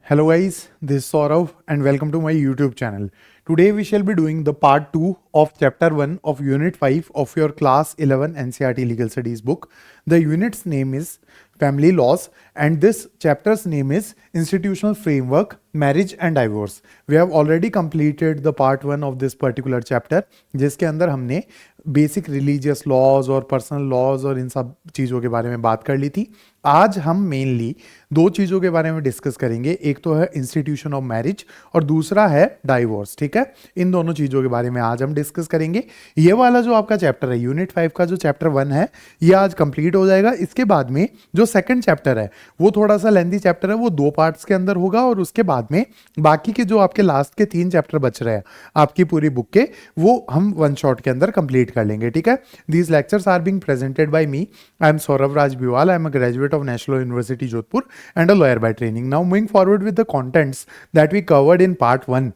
Hello guys, this is Saurav and welcome to my YouTube channel. Today we shall be doing the part 2 of chapter 1 of unit 5 of your class 11 NCERT Legal Studies book. The unit's name is Family Laws and this chapter's name is Institutional Framework, Marriage and Divorce. We have already completed the part 1 of this particular chapter जिसके अंदर हमने basic religious laws और personal laws और इन सब चीज़ों के बारे में बात कर ली थी. आज हम मेनली दो चीज़ों के बारे में डिस्कस करेंगे. एक तो है इंस्टीट्यूशन ऑफ मैरिज और दूसरा है डाइवोर्स. ठीक है, इन दोनों चीज़ों के बारे में आज हम डिस्कस करेंगे. ये वाला जो आपका चैप्टर है यूनिट 5 का जो चैप्टर 1 है ये आज कंप्लीट हो जाएगा. इसके बाद में जो सेकंड चैप्टर है वो थोड़ा सा लेंथी चैप्टर है, वो 2 पार्ट्स के अंदर होगा और उसके बाद में बाकी के जो आपके लास्ट के 3 चैप्टर बच रहे हैं आपकी पूरी बुक के वो हम 1 शॉट के अंदर कंप्लीट कर लेंगे. ठीक है, these lectures are being presented by me. I am Saurabh Raj Biwal. I am a graduate of National University Jodhpur and a lawyer by training. Now moving forward with the contents that we covered in part 1.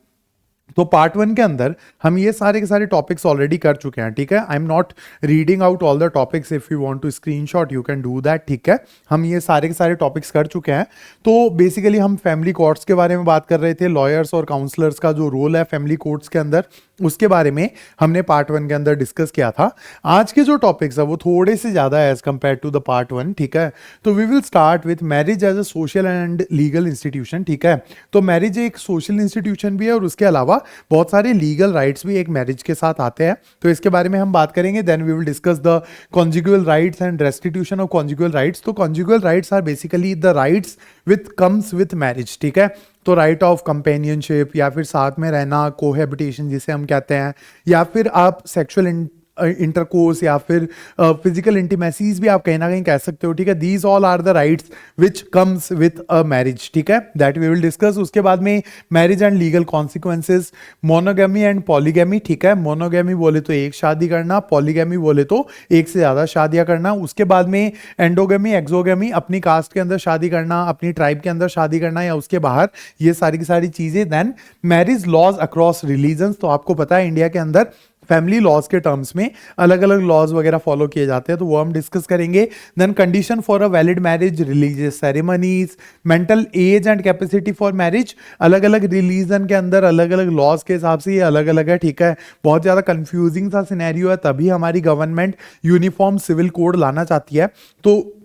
तो part 1 के अंदर हम ये सारे के सारे topics already कर चुके हैं. ठीक है, I am not reading out all the topics. If you want to screenshot you can do that. ठीक है, हम ये सारे के सारे टॉपिक्स कर चुके हैं. तो बेसिकली हम फैमिली कोर्ट्स के बारे में बात कर रहे थे. लॉयर्स और काउंसलर्स का जो रोल है फैमिली कोर्ट्स के अंदर उसके बारे में हमने पार्ट 1 के अंदर डिस्कस किया था. आज के जो टॉपिक्स है वो थोड़े से ज़्यादा है as compare to the part 1. ठीक है, तो we will start with marriage as a social and legal institution. ठीक है, तो मैरिज एक सोशल इंस्टीट्यूशन भी है और उसके अलावा बहुत सारे लीगल राइट्स भी एक मैरिज के साथ आते हैं. तो इसके बारे में हम बात करेंगे. Then we will discuss the conjugal rights and restitution of conjugal rights. तो conjugal rights are basically the rights with comes with marriage. ठीक है, तो राइट ऑफ कंपेनियनशिप या फिर साथ में रहना, कोहैबिटेशन जिसे हम कहते हैं, या फिर आप सेक्सुअल इंटरकोर्स या फिर फिजिकल इंटीमेसीज भी आप कहीं ना कहीं कह सकते हो. ठीक है, these all are the rights which comes with a marriage. ठीक है, दैट वी विल डिस्कस. उसके बाद में marriage and legal consequences, monogamy and polygamy. ठीक है, मोनोगेमी बोले तो एक शादी करना, पॉलीगेमी बोले तो एक से ज़्यादा शादियां करना. उसके बाद में एंडोगेमी, एक्सोगेमी, अपनी कास्ट के अंदर शादी करना, अपनी ट्राइब के अंदर शादी करना या उसके बाहर, ये सारी की सारी चीज़ें. Then marriage laws across religions. तो आपको पता है इंडिया के अंदर फैमिली लॉज के टर्म्स में अलग अलग लॉज वगैरह फॉलो किए जाते हैं, तो वो हम डिस्कस करेंगे. Then condition for a valid marriage, religious ceremonies, mental age and capacity for marriage. अलग अलग रिलीजन के अंदर अलग अलग लॉज के हिसाब से ये अलग अलग है. ठीक है, बहुत ज़्यादा कंफ्यूजिंग सा सिनेरियो है, तभी हमारी गवर्नमेंट यूनिफॉर्म सिविल कोड लाना चाहती है. तो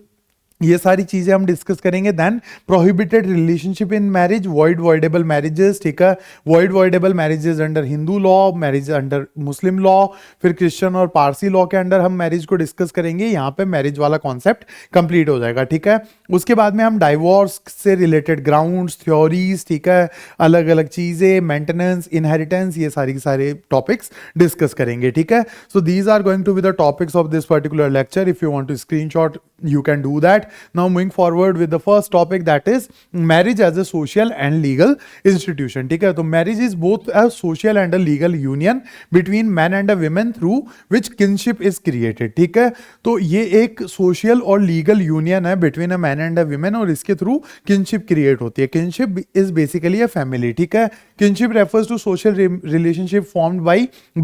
ये सारी चीजें हम डिस्कस करेंगे. Then prohibited relationship in marriage, void voidable marriages. ठीक है, void voidable marriages under Hindu law, marriage under Muslim law, फिर क्रिश्चियन और पारसी लॉ के अंडर हम मैरिज को डिस्कस करेंगे. यहाँ पे मैरिज वाला कॉन्सेप्ट कंप्लीट हो जाएगा. ठीक है, उसके बाद में हम डाइवोर्स से रिलेटेड ग्राउंड्स, थ्योरीज, ठीक है, अलग अलग चीजें, मेंटेनेंस, इनहेरिटेंस, ये सारी के सारे टॉपिक्स डिस्कस करेंगे. ठीक है, so these are going to be the topics of this particular lecture. If you want to screenshot you can do that. Now moving forward with the first topic, that is marriage as a social and legal institution. ठीक है, तो marriage is both a social and a legal union between man and a woman through which kinship is created. ठीक है, तो ये एक social और legal union है between a man and a woman और इसके through kinship create होती है. kinship is basically a family. ठीक है, kinship refers to social relationship formed by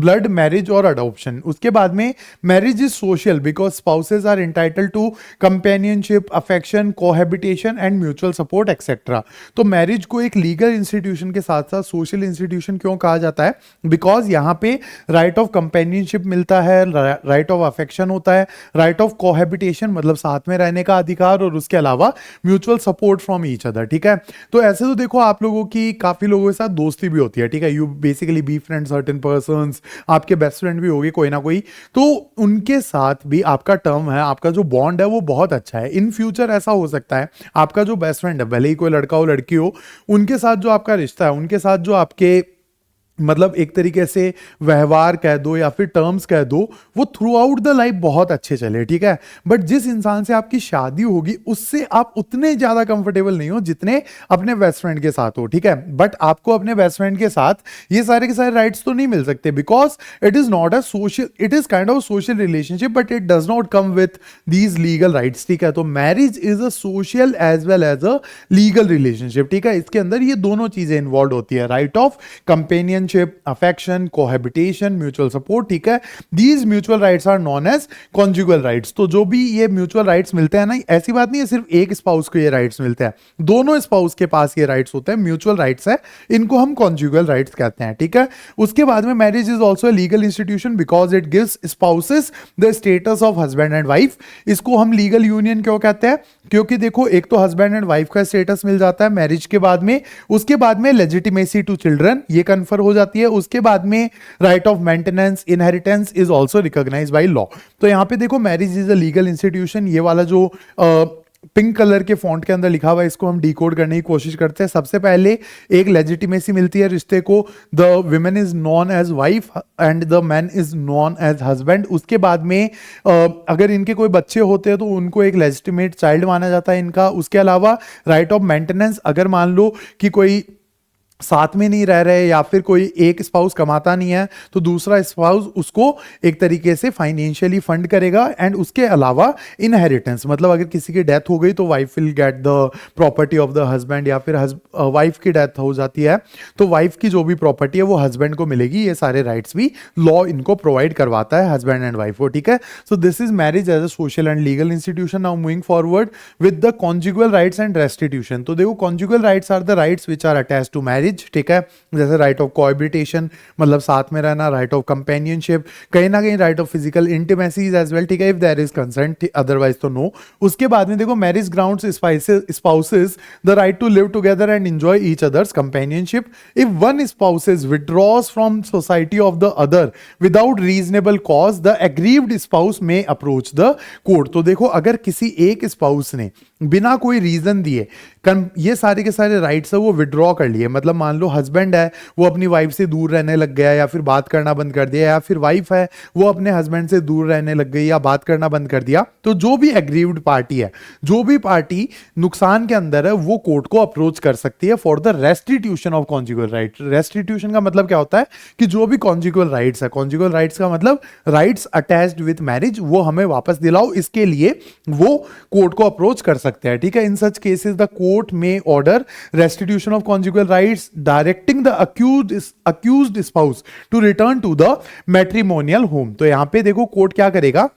blood, marriage or adoption. उसके बाद में marriage is social because spouses are entitled to companionship, affection, cohabitation and mutual support etcetera. तो marriage को एक legal institution के साथ साथ सोशल इंस्टीट्यूशन क्यों कहा जाता है? बिकॉज यहाँ पे राइट ऑफ कंपेनियनशिप मिलता है, राइट ऑफ अफेक्शन होता है, राइट ऑफ कोहैबिटेशन मतलब साथ में रहने का अधिकार, और उसके अलावा mutual support from each other. ठीक है, तो ऐसे तो देखो आप लोगों की काफी लोगों के साथ दोस्ती भी होती है. ठीक है, you basically be friend certain persons, आपके बेस्ट फ्रेंड भी होंगे कोई ना कोई, तो उनके साथ भी आपका टर्म है, आपका जो बॉन्ड है वो बहुत अच्छा है. इन फ्यूचर ऐसा हो सकता है आपका जो बेस्ट फ्रेंड है, भले ही कोई लड़का हो लड़की हो, उनके साथ जो आपका रिश्ता है, उनके साथ जो आपके मतलब एक तरीके से व्यवहार कह दो या फिर टर्म्स कह दो, वो थ्रू आउट द लाइफ बहुत अच्छे चले. ठीक है, बट जिस इंसान से आपकी शादी होगी उससे आप उतने ज्यादा कंफर्टेबल नहीं हो जितने अपने बेस्ट फ्रेंड के साथ हो. ठीक है, बट आपको अपने बेस्ट फ्रेंड के साथ ये सारे के सारे राइट्स तो नहीं मिल सकते because it is not a social, it is kind of social relationship but it does not come with these legal rights. ठीक है, तो marriage is a social as well as a legal relationship. ठीक है, इसके अंदर ये दोनों चीजें इन्वॉल्व होती है, right of companion companionship, affection, cohabitation, mutual support, ठीक है। These mutual rights are known as conjugal rights. तो जो भी ये म्यूचुअल राइट्स मिलते हैं ना, ऐसी बात नहीं है सिर्फ एक स्पाउस को ये राइट्स मिलते हैं, दोनों स्पाउस के पास ये राइट्स होते हैं, म्यूचुअल राइट्स है, इनको हम कॉन्जुगल राइट्स कहते हैं, ठीक है। उसके बाद में marriage is also legal institution because it gives spouses the status of husband and wife. इसको हम लीगल यूनियन क्यों कहते हैं? क्योंकि देखो, एक तो हस्बैंड एंड वाइफ का स्टेटस मिल जाता है मैरिज के बाद में, उसके बाद में लेजिटिमेसी टू चिल्ड्रन ये कन्फर हो जाती है, उसके बाद में right of maintenance, inheritance is also recognized by law. तो यहां पे देखो, marriage is a legal institution, ये वाला जो पिंक कलर के फॉन्ट के अंदर लिखा हुआ है, इसको हम डिकोड करने की कोशिश करते हैं। सबसे पहले एक लेजिटिमेसी मिलती है रिश्ते को, the women is known as wife and the man is known as husband. उसके बाद में अगर इनके कोई बच्चे होते हैं तो उनको एक लेजिटिमेट चाइल्ड माना जाता है इनका। उसके अलावा राइट ऑफ मेंटेनेंस, अगर मान लो कि कोई साथ में नहीं रह रहे या फिर कोई एक स्पाउस कमाता नहीं है तो दूसरा स्पाउस उसको एक तरीके से फाइनेंशियली फंड करेगा। एंड उसके अलावा इनहेरिटेंस, मतलब अगर किसी की डेथ हो गई तो wife will get the property of the husband, या फिर वाइफ की डेथ हो जाती है तो वाइफ की जो भी प्रॉपर्टी है वो हस्बैंड को मिलेगी। ये सारे राइट्स भी लॉ इनको प्रोवाइड करवाता है, हस्बैंड एंड वाइफ को, ठीक है। So this is marriage as a social and legal institution. Now moving forward with the conjugal rights and restitution. तो देखो, conjugal rights are the rights which are attached to marriage, ठीक है। जैसे right of cohabitation, मतलब साथ में रहना, right of companionship, कहीं ना कहीं right of physical intimacy as well, ठीक है, if there is consent, otherwise तो नो। उसके बाद में देखो, marriage grounds spouses the right to live together and enjoy each other's companionship. If one spouses withdraws from society of the other without reasonable cause, the aggrieved spouse may approach the court. तो देखो, अगर किसी एक spouse ने बिना कोई reason दिए ये सारे के सारे राइट्स है वो विड्रॉ कर लिए, मतलब मान लो हस्बैंड है वो अपनी वाइफ से दूर रहने लग गया या फिर बात करना बंद कर दिया, या फिर वाइफ है वो अपने हस्बैंड से दूर रहने लग गई या बात करना बंद कर दिया, तो जो भी एग्रीव्ड पार्टी है, जो भी पार्टी नुकसान के अंदर है, वो कोर्ट को अप्रोच कर सकती है for the restitution of conjugal right. Restitution का मतलब क्या होता है कि जो भी कॉन्जुगल राइट्स है, कॉन्जुगल राइट्स का मतलब राइट्स अटैच्ड विद मैरिज, वो हमें वापस दिलाओ, इसके लिए वो कोर्ट को अप्रोच कर सकते हैं, ठीक है। इन सच केसेस द कोर्ट में order restitution of conjugal rights, directing the accused spouse to return to the matrimonial home। तो यहां पे देखो, कोर्ट क्या करेगा,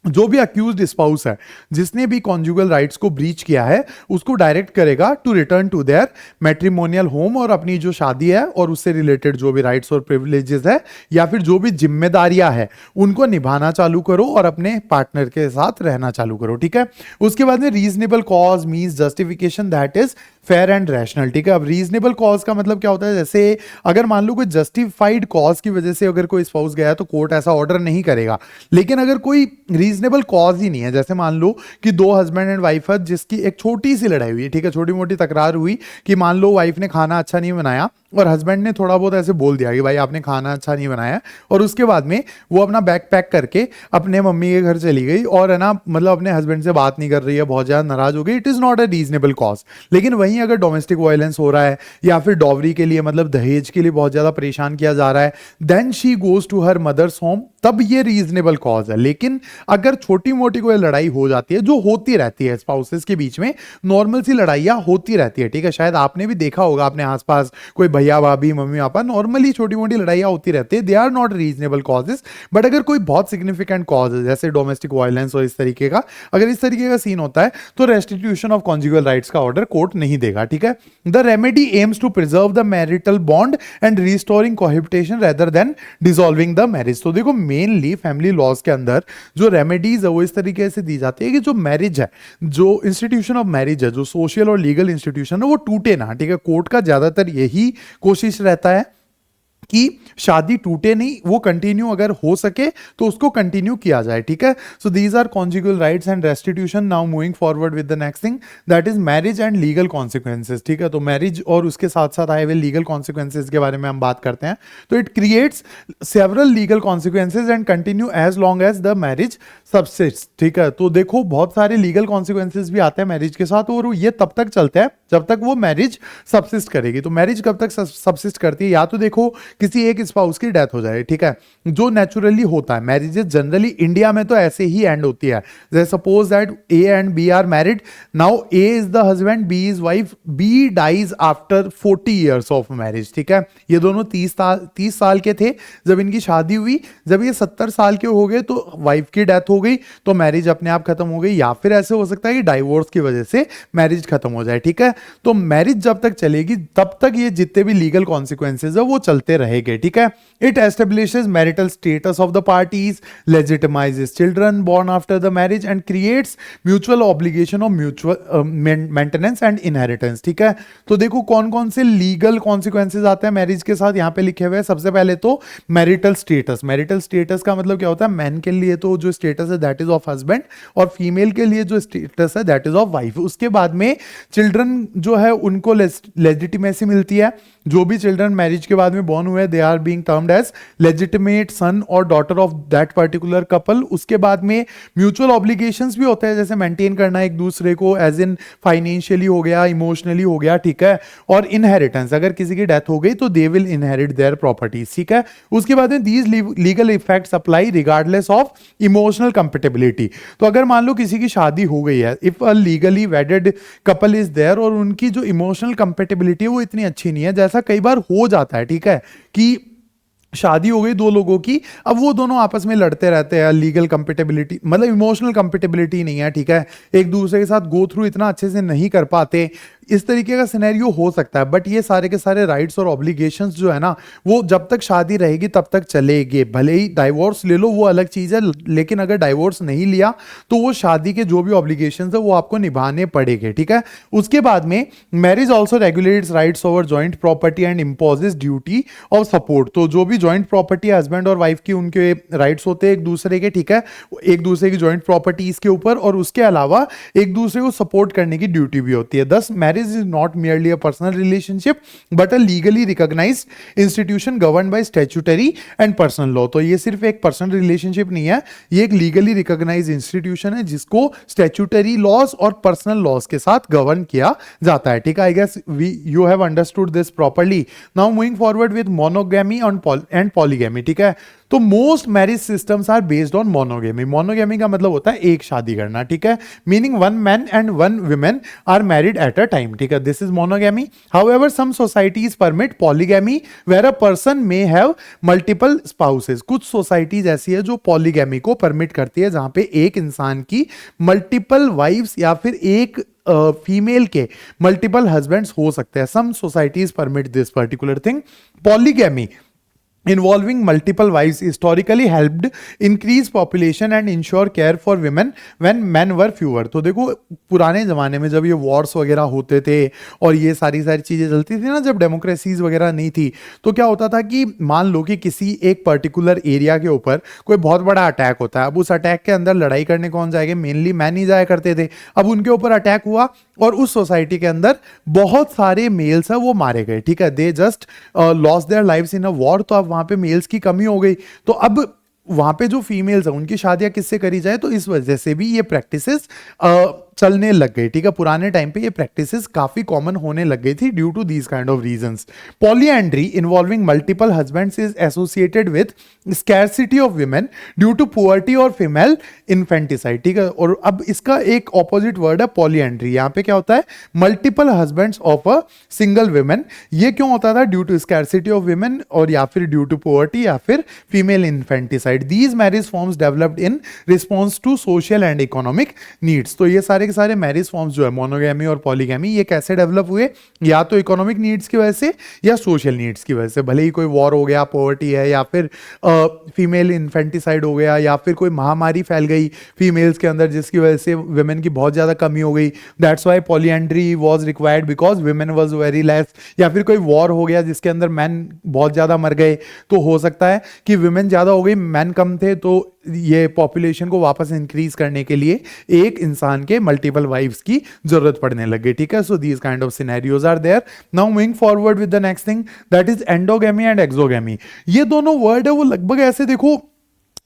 जो भी अक्यूज्ड स्पाउस है जिसने भी कॉन्जुगल राइट्स को ब्रीच किया है उसको डायरेक्ट करेगा to return to their matrimonial home, और अपनी जो शादी है और उससे रिलेटेड जो भी राइट्स और प्रिविलेजेस है या फिर जो भी जिम्मेदारियां है उनको निभाना चालू करो और अपने पार्टनर के साथ रहना चालू करो, ठीक है। उसके बाद में reasonable cause means justification that is fair and rational, ठीक है। अब रीजनेबल कॉज का मतलब क्या होता है, जैसे अगर मान लो कोई जस्टिफाइड कॉज की वजह से अगर कोई स्पाउस गया तो कोर्ट ऐसा ऑर्डर नहीं करेगा। लेकिन अगर कोई रीजनेबल कॉज ही नहीं है, जैसे मान लो कि दो हस्बैंड एंड वाइफ है जिसकी एक छोटी सी लड़ाई हुई है, ठीक है, छोटी मोटी तकरार हुई कि मान लो वाइफ ने खाना अच्छा नहीं बनाया और हस्बैंड ने थोड़ा बहुत ऐसे बोल दिया कि भाई आपने खाना अच्छा नहीं बनाया, और उसके बाद में वो अपना बैग पैक करके अपने मम्मी के घर चली गई और है ना, मतलब अपने हस्बैंड से बात नहीं कर रही है, बहुत ज्यादा नाराज हो गई, it is not a reasonable cause. लेकिन वहीं अगर डोमेस्टिक वायलेंस हो रहा है या फिर डॉवरी के लिए, मतलब दहेज के लिए बहुत ज्यादा परेशान किया जा रहा है, then she goes to her mother's home, तब ये रीजनेबल कॉज है। लेकिन अगर छोटी मोटी कोई लड़ाई हो जाती है, जो होती रहती है स्पाउसेस के बीच में, नॉर्मल सी लड़ाइयाँ होती रहती है, ठीक है, शायद आपने भी देखा होगा अपने आसपास कोई भैया भाभी मम्मी पापा, नॉर्मली छोटी मोटी लड़ाइयाँ होती रहती है, they are not reasonable causes. But अगर कोई बहुत सिग्निफिकेंट कॉज है जैसे डोमेस्टिक वायलेंस और इस तरीके का, अगर इस तरीके का सीन होता है तो रेस्टिट्यूशन ऑफ कॉन्जुगल राइट्स का ऑर्डर कोर्ट नहीं देगा, ठीक है। The remedy aims to preserve the marital bond and restoring cohabitation rather than dissolving the marriage. तो देखो, मेनली फैमिली लॉज के अंदर जो रेमेडीज है वो इस तरीके से दी जाती है कि जो मैरिज है, जो इंस्टीट्यूशन ऑफ मैरिज है, जो सोशल और लीगल इंस्टीट्यूशन है, वो टूटे ना, ठीक है। कोर्ट का ज्यादातर यही कोशिश रहता है कि शादी टूटे नहीं, वो कंटिन्यू अगर हो सके तो उसको कंटिन्यू किया जाए, ठीक है। So these are conjugal rights and restitution. Now moving forward with the next thing that is marriage and legal consequences, ठीक है। तो मैरिज और उसके साथ साथ आए हुए लीगल कॉन्सिक्वेंसेज के बारे में हम बात करते हैं। तो it creates several legal consequences and continue as long as the marriage subsist, ठीक है। तो देखो, बहुत सारे लीगल कॉन्सिक्वेंसेज भी आते हैं मैरिज के साथ और ये तब तक चलते हैं जब तक वो मैरिज सबसिस्ट करेगी। तो मैरिज कब तक सबसिस्ट करती है, या तो देखो किसी एक स्पाउस की डेथ हो जाए, ठीक है, जो नेचुरली होता है। मैरिजेस जनरली इंडिया में तो ऐसे ही एंड होती है, जैसे suppose that A and B are married, now A is the husband, B is wife, B dies after 40 years of marriage, ठीक है। ये दोनों 30 साल के थे जब इनकी शादी हुई, जब ये 70 साल के हो गए तो वाइफ की डेथ हो गई, तो मैरिज अपने आप खत्म हो गई, या फिर ऐसे हो सकता है कि डाइवोर्स की वजह से मैरिज खत्म हो जाए, ठीक है। तो मैरिज जब तक चलेगी तब तक ये जितने भी लीगल कॉन्सिक्वेंसेज है वो चलते रहेंगे, ठीक है। It establishes marital status of the parties, legitimizes children born after the marriage and creates mutual obligation of mutual maintenance and inheritance, ठीक है। तो देखो कौन कौन से लीगल कॉन्सिक्वेंसेज आते हैं मैरिज के साथ, यहां पे लिखे हुए हैं। सबसे पहले तो मैरिटल स्टेटस। मैरिटल स्टेटस का मतलब क्या होता है, मैन के लिए तो जो स्टेटस है दैट इज ऑफ हस्बैंड, और फीमेल के लिए जो स्टेटस है दैट इज ऑफ वाइफ। उसके बाद में चिल्ड्रन जो है उनको लेजिटिमेसी मिलती है। जो भी चिल्ड्रन मैरिज के बाद में बॉर्न हुए they are being termed as legitimate son और daughter of that particular couple. उसके बाद में म्यूचुअल ऑब्लिगेशंस भी होते हैं, जैसे मेंटेन करना एक दूसरे को, एज इन फाइनेंशियली हो गया, इमोशनली हो गया, ठीक है। और इनहेरिटेंस, अगर किसी की डेथ हो गई तो they will inherit their properties, ठीक है। उसके बाद में these legal effects apply regardless of emotional compatibility. तो अगर मान लो किसी की शादी हो गई है, if a legally wedded couple is there, और उनकी जो इमोशनल कंपेटेबिलिटी है वो इतनी अच्छी नहीं है, जैसा कई बार हो जाता है, ठीक है, कि शादी हो गई दो लोगों की, अब वो दोनों आपस में लड़ते रहते हैं, लीगल कंपेटेबिलिटी मतलब इमोशनल कंपेटेबिलिटी नहीं है, ठीक है, एक दूसरे के साथ गो थ्रू इतना अच्छे से नहीं कर पाते, इस तरीके का सिनेरियो हो सकता है। बट ये सारे के सारे राइट्स और ऑब्लिगेशंस जो है ना वो जब तक शादी रहेगी तब तक चलेंगे। भले ही डाइवोर्स ले लो वो अलग चीज है, लेकिन अगर डाइवोर्स नहीं लिया तो वो शादी के जो भी ऑब्लिगेशंस है वो आपको निभाने पड़ेंगे, ठीक है। उसके बाद में marriage also regulates rights over joint property and imposes duty of support. तो जो भी जॉइंट प्रॉपर्टी हस्बैंड और वाइफ की उनके राइट्स होते हैं एक दूसरे के, ठीक है, एक दूसरे की जॉइंट प्रॉपर्टीज के ऊपर, और उसके अलावा एक दूसरे को सपोर्ट करने की ड्यूटी भी होती है। दस marriage is not merely a personal relationship but a legally recognized institution governed by statutory and personal law। तो ये सिर्फ एक पर्सनल रिलेशनशिप नहीं है, ये एक लीगली रिकॉग्नाइज इंस्टीट्यूशन है जिसको स्टैट्यूटरी लॉज और पर्सनल लॉज के साथ गवर्न किया जाता है, ठीक है। I guess you have understood this properly. Now moving forward with monogamy and polygamy, ठीक है। तो most marriage systems are based on monogamy. Monogamy का मतलब होता है एक शादी करना, ठीक है, meaning one man and one women are married at a time, ठीक है, this is monogamy. However some societies permit polygamy where a person may have multiple spouses. कुछ सोसाइटीज ऐसी है जो पॉलीगेमी को परमिट करती है, जहां पे एक इंसान की मल्टीपल वाइफ्स या फिर एक फीमेल के मल्टीपल हस्बैंड्स हो सकते हैं। Some societies permit this particular thing. Polygamy involving multiple wives historically helped increase population and ensure care for women when men were fewer। तो देखो पुराने जमाने में जब ये वॉर्स वगैरह होते थे और ये सारी चीजें चलती थी ना, जब डेमोक्रेसीज वगैरह नहीं थी, तो क्या होता था कि मान लो कि किसी एक पर्टिकुलर एरिया के ऊपर कोई बहुत बड़ा अटैक होता है। अब उस अटैक के अंदर लड़ाई करने कौन जाएगा, मेनली मैन ही जाया करते थे। अब उनके ऊपर अटैक हुआ और उस सोसाइटी के अंदर बहुत सारे मेल्स है वो मारे गए, ठीक है, they just lost their lives in a war. तो अब वहां पे मेल्स की कमी हो गई, तो अब वहां पे जो फीमेल्स है उनकी शादियां किससे करी जाए, तो इस वजह से भी ये प्रैक्टिसेस चलने लग गई, ठीक है। पुराने टाइम पे ये प्रैक्टिसेस काफी कॉमन होने लग गई थी due to these kind of reasons. Polyandry involving multiple husbands is associated with scarcity of women due to poverty और फीमेल इन्फेंटिसाइड, ठीक है। और अब इसका एक ऑपोजिट वर्ड है पॉलीएंड्री। यहाँ पे क्या होता है, multiple husbands of a single women. ये क्यों होता था, due to scarcity of women और या फिर ड्यू टू पुअर्टी या फिर female infanticide. These marriage forms developed in response to social and economic needs. तो ये सारे के सारे मैरिज फॉर्म्स जो है मोनोगैमी और पॉलीगैमी, ये कैसे डेवलप हुए, या तो इकोनॉमिक नीड्स की वजह से या सोशल नीड्स की वजह से। भले ही कोई वॉर हो गया, पॉवर्टी है, या फिर फीमेल इन्फेंटिसाइड हो गया, या फिर कोई महामारी फैल गई फीमेल्स के अंदर जिसकी वजह से वुमेन की बहुत ज्यादा कमी हो गई, that's why polyandry was required because women was very less. या फिर कोई वॉर हो गया जिसके अंदर मैन बहुत ज्यादा मर गए, तो हो सकता है कि वुमेन ज्यादा हो गई, मैन कम थे, तो ये पॉपुलेशन को वापस इंक्रीज करने के लिए एक इंसान के मल्टीपल वाइफ्स की जरूरत पड़ने लगे, ठीक है। So these kind of scenarios are there. Now moving forward with the next thing that is endogamy and exogamy. ये दोनों वर्ड है वो लगभग ऐसे देखो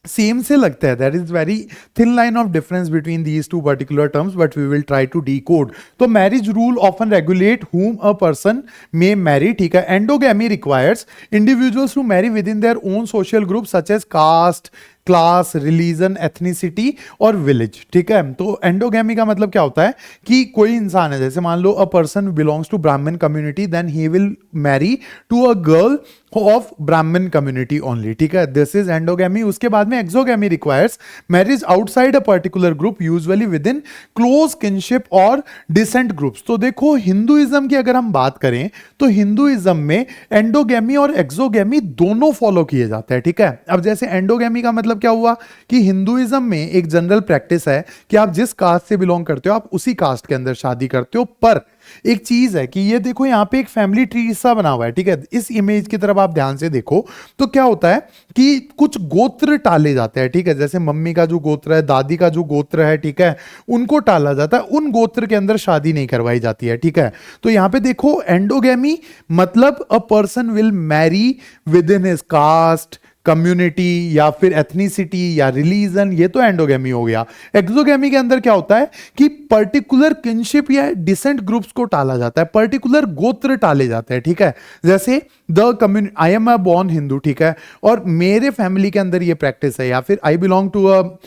सेम से लगता है. That is very thin line of difference between these two particular terms, but we will try to decode. तो marriage rule often regulate whom a person may marry. ठीक है. Endogamy requires individuals to marry within their own social group such as caste, class, religion, ethnicity और village. ठीक है. तो endogamy का मतलब क्या होता है कि कोई इंसान है, जैसे मान लो a person belongs to Brahmin community, then he will marry to a girl of Brahmin community only. ठीक है. This is endogamy. उसके बाद में exogamy requires marriage outside a particular group, usually within close kinship और डिसेंट ग्रुप्स. तो देखो Hinduism की अगर हम बात करें तो हिंदुइज्म में एंडोगैमी और एक्सोगैमी दोनों फॉलो किए जाते हैं. ठीक है. अब जैसे एंडोगैमी का मतलब क्या हुआ कि हिंदुइज्म में एक जनरल प्रैक्टिस है कि आप जिस कास्ट से बिलोंग करते हो आप उसी कास्ट के अंदर शादी करते हो. पर एक चीज है कि ये देखो यहां पे एक फैमिली ट्री सा बना हुआ है. ठीक है. इस इमेज की तरफ आप ध्यान से देखो तो क्या होता है कि कुछ गोत्र टाले जाते हैं. ठीक है. जैसे मम्मी का जो गोत्र है, दादी का जो गोत्र है, ठीक है, उनको टाला जाता है. उन गोत्र के अंदर शादी नहीं करवाई जाती है. ठीक है. तो यहां पे देखो एंडोगैमी मतलब a person will marry with in his cast, community या फिर एथनिसिटी या रिलीजन, ये तो एंडोगैमी हो गया. एक्सोगैमी के अंदर क्या होता है कि पर्टिकुलर किनशिप या डिसेंट ग्रुप्स को टाला जाता है, पर्टिकुलर गोत्र टाले जाते हैं. ठीक है. जैसे the community, I am a born Hindu. ठीक है. और मेरे फैमिली के अंदर ये प्रैक्टिस है, या फिर I belong to a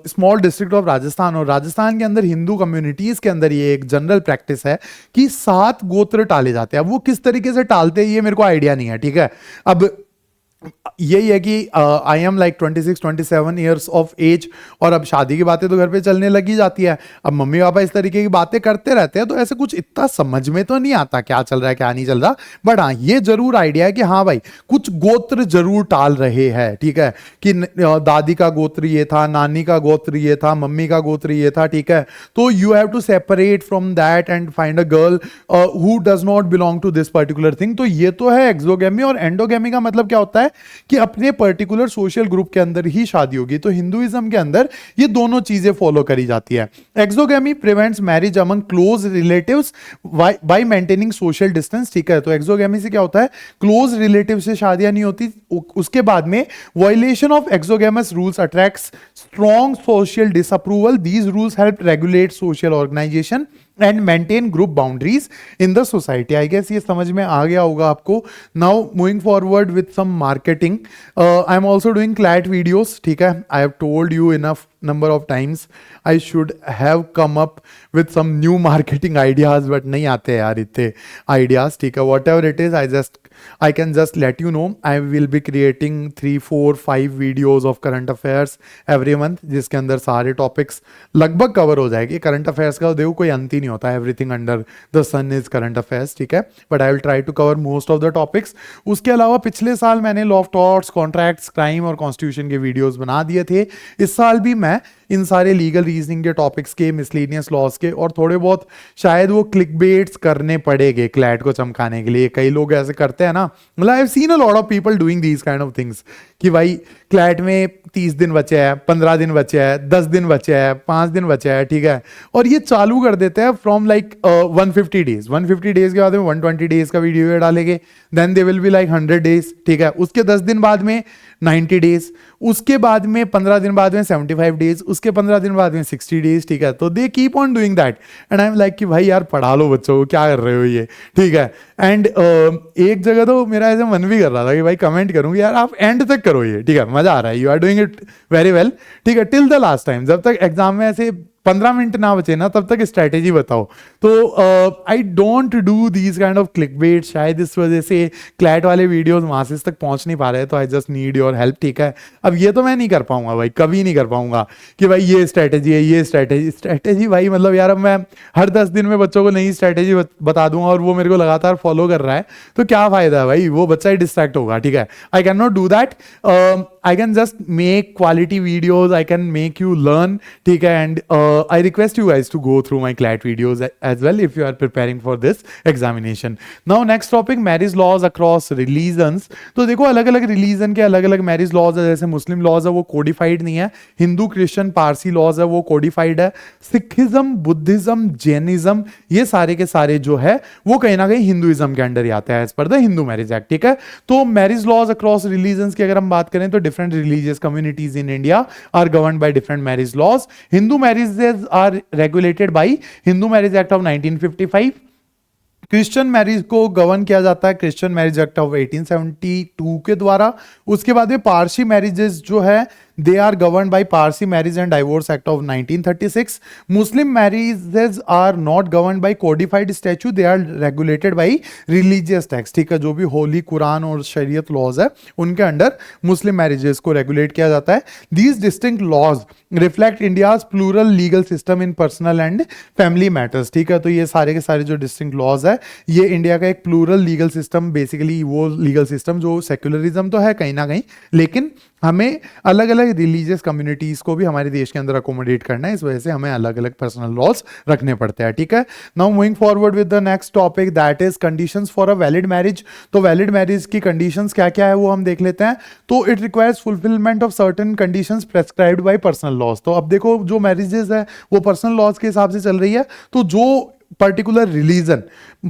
small district of Rajasthan, और राजस्थान के अंदर हिंदू कम्युनिटीज के अंदर ये एक जनरल प्रैक्टिस है कि 7 गोत्र टाले जाते हैं. अब वो किस तरीके से टालते हैं ये मेरे को आइडिया नहीं है. ठीक है. अब यही है कि I am like 26-27 years of age, और अब शादी की बातें तो घर पे चलने लगी जाती है. अब मम्मी पापा इस तरीके की बातें करते रहते हैं, तो ऐसे कुछ इतना समझ में तो नहीं आता क्या चल रहा है क्या नहीं चल रहा. बट हाँ, ये जरूर आइडिया है कि हाँ भाई कुछ गोत्र जरूर टाल रहे हैं. ठीक है. कि दादी का गोत्र ये था, नानी का गोत्र ये था, मम्मी का गोत्र ये था. ठीक है. तो you have to separate from that and find a girl who does not belong to this particular thing. तो ये तो है एक्सोगैमी. और एंडोगैमी का मतलब क्या होता है कि अपने पर्टिकुलर सोशल ग्रुप के अंदर ही शादी होगी. तो हिंदुइज्म के अंदर ये दोनों चीजें फॉलो करी जाती है. Exogamy prevents marriage among close relatives bye maintaining social distance. ठीक है. तो एक्सोगैमी से क्या होता है, क्लोज रिलेटिव से शादियां नहीं होती. उसके बाद में violation of exogamous rules attracts strong social disapproval. These rules help regulate social organization and maintain group boundaries in the society. I guess ये समझ में आ गया होगा आपको. Now moving forward with some marketing. I am also doing CLAT videos. ठीक है. I have told you enough number of times I should have come up with some new marketing ideas, but नहीं आते यार इतने ideas. ठीक है. whatever it is, I can just let you know I will be creating 3, 4, 5 videos of current affairs every month, जिसके अंदर सारे topics लगभग cover हो जाएंगे. current affairs का देखो कोई अंत ही नहीं होता. everything under the sun is current affairs. ठीक है. but I will try to cover most of the topics. उसके अलावा पिछले साल मैंने law of torts, contracts, crime और constitution के videos बना दिए थे. इस साल भी मैं इन सारे लीगल रीजनिंग के टॉपिक्स के, मिसलेनियस लॉज के, और थोड़े बहुत शायद वो क्लिकबेट्स करने पड़ेंगे क्लैट को चमकाने के लिए. कई लोग ऐसे करते हैं ना. मतलब I have seen a lot of people doing these kind of things कि भाई क्लैट में 30 दिन बचे हैं, 15 दिन बचे हैं, 10 दिन बचे हैं, 5 दिन बचे हैं. ठीक है. और ये चालू कर देते हैं फ्रॉम लाइक 150 डेज. 150 डेज के बाद में 120 डेज का वीडियो डालेंगे. Then they will be like 100 days. ठीक है. उसके 10 दिन बाद में 90 डेज, उसके बाद में 15 दिन बाद में 75 डेज, उसके 15 दिन बाद में 60 डेज. ठीक है. तो they keep on doing that and I am like कि भाई यार पढ़ा लो बच्चों को, क्या कर रहे हो ये. ठीक है. एंड एक जगह तो मेरा ऐसे मन भी कर रहा था कि भाई कमेंट करूंगी यार आप एंड तक करो ये. ठीक है. मजा आ रहा है. You are doing it very well. ठीक है. टिल द लास्ट टाइम, जब तक एग्जाम में ऐसे 15 मिनट ना बचे ना तब तक स्ट्रैटेजी बताओ. तो I don't do these kind of clickbait. शायद इस वजह से क्लैट वाले वीडियोस मासेस तक पहुंच नहीं पा रहे. तो I just need your help. ठीक है. अब ये तो मैं नहीं कर पाऊंगा भाई, कभी नहीं कर पाऊंगा कि भाई ये स्ट्रैटेजी है, ये स्ट्रैटेजी भाई. मतलब यार अब मैं हर 10 दिन में बच्चों को नई स्ट्रैटेजी बता दूंगा और वो मेरे को लगातार फॉलो कर रहा है, तो क्या फायदा है भाई, वो बच्चा ही डिस्ट्रैक्ट होगा. ठीक है. I can not do that. I can just make quality videos, I can make you learn. ठीक है. And I request you guys to go through my CLAT videos as well if you are preparing for this examination. Now next topic, marriage laws across religions. तो देखो अलग अलग religion के अलग अलग marriage laws है. जैसे मुस्लिम लॉज है वो कोडिफाइड नहीं है, हिंदू, क्रिश्चियन, पारसी लॉज है वो कोडिफाइड है. सिखिज्म, बुद्धिज्म, जैनिज्म, ये सारे के सारे जो है वो कहीं ना कहीं हिंदुइज्म के अंडर ही आते हैं as per the Hindu marriage act. ठीक है. तो मैरिज लॉज अक्रॉस रिलीजन की अगर हम बात करें तो different religious communities in India are governed by different marriage laws. Hindu marriages are regulated by Hindu Marriage Act of 1955. Christian marriage को गवर्न किया जाता है क्रिश्चियन मैरिज एक्ट ऑफ 1872 के द्वारा। उसके बाद में पारसी मैरिजेस जो है they are governed by Parsi Marriage and Divorce Act of 1936. Muslim marriages are not governed by codified statute, they are regulated by religious texts. ठीक है, जो भी होली कुरान और शरीयत लॉज है उनके अंडर मुस्लिम मैरिजेस को रेगुलेट किया जाता है। These distinct laws reflect India's plural legal system in personal and family matters. ठीक है, तो ये सारे के सारे जो distinct laws है ये इंडिया का एक प्लूरल लीगल सिस्टम, बेसिकली वो लीगल सिस्टम जो सेक्युलरिज्म तो है कहीं ना कहीं, लेकिन हमें अलग अलग रिलीजियस कम्युनिटीज को भी हमारे देश के अंदर अकोमोडेट करना है, इस वजह से हमें अलग अलग पर्सनल लॉज रखने पड़ते हैं। ठीक है, now moving forward with the next topic that is conditions for a valid marriage. तो वैलिड मैरिज की कंडीशंस क्या क्या है वो हम देख लेते हैं। तो it requires fulfilment of certain conditions prescribed by personal laws. तो अब देखो जो मैरिजेस है वो पर्सनल लॉज के हिसाब से चल रही है, तो जो पर्टिकुलर रिलीजन,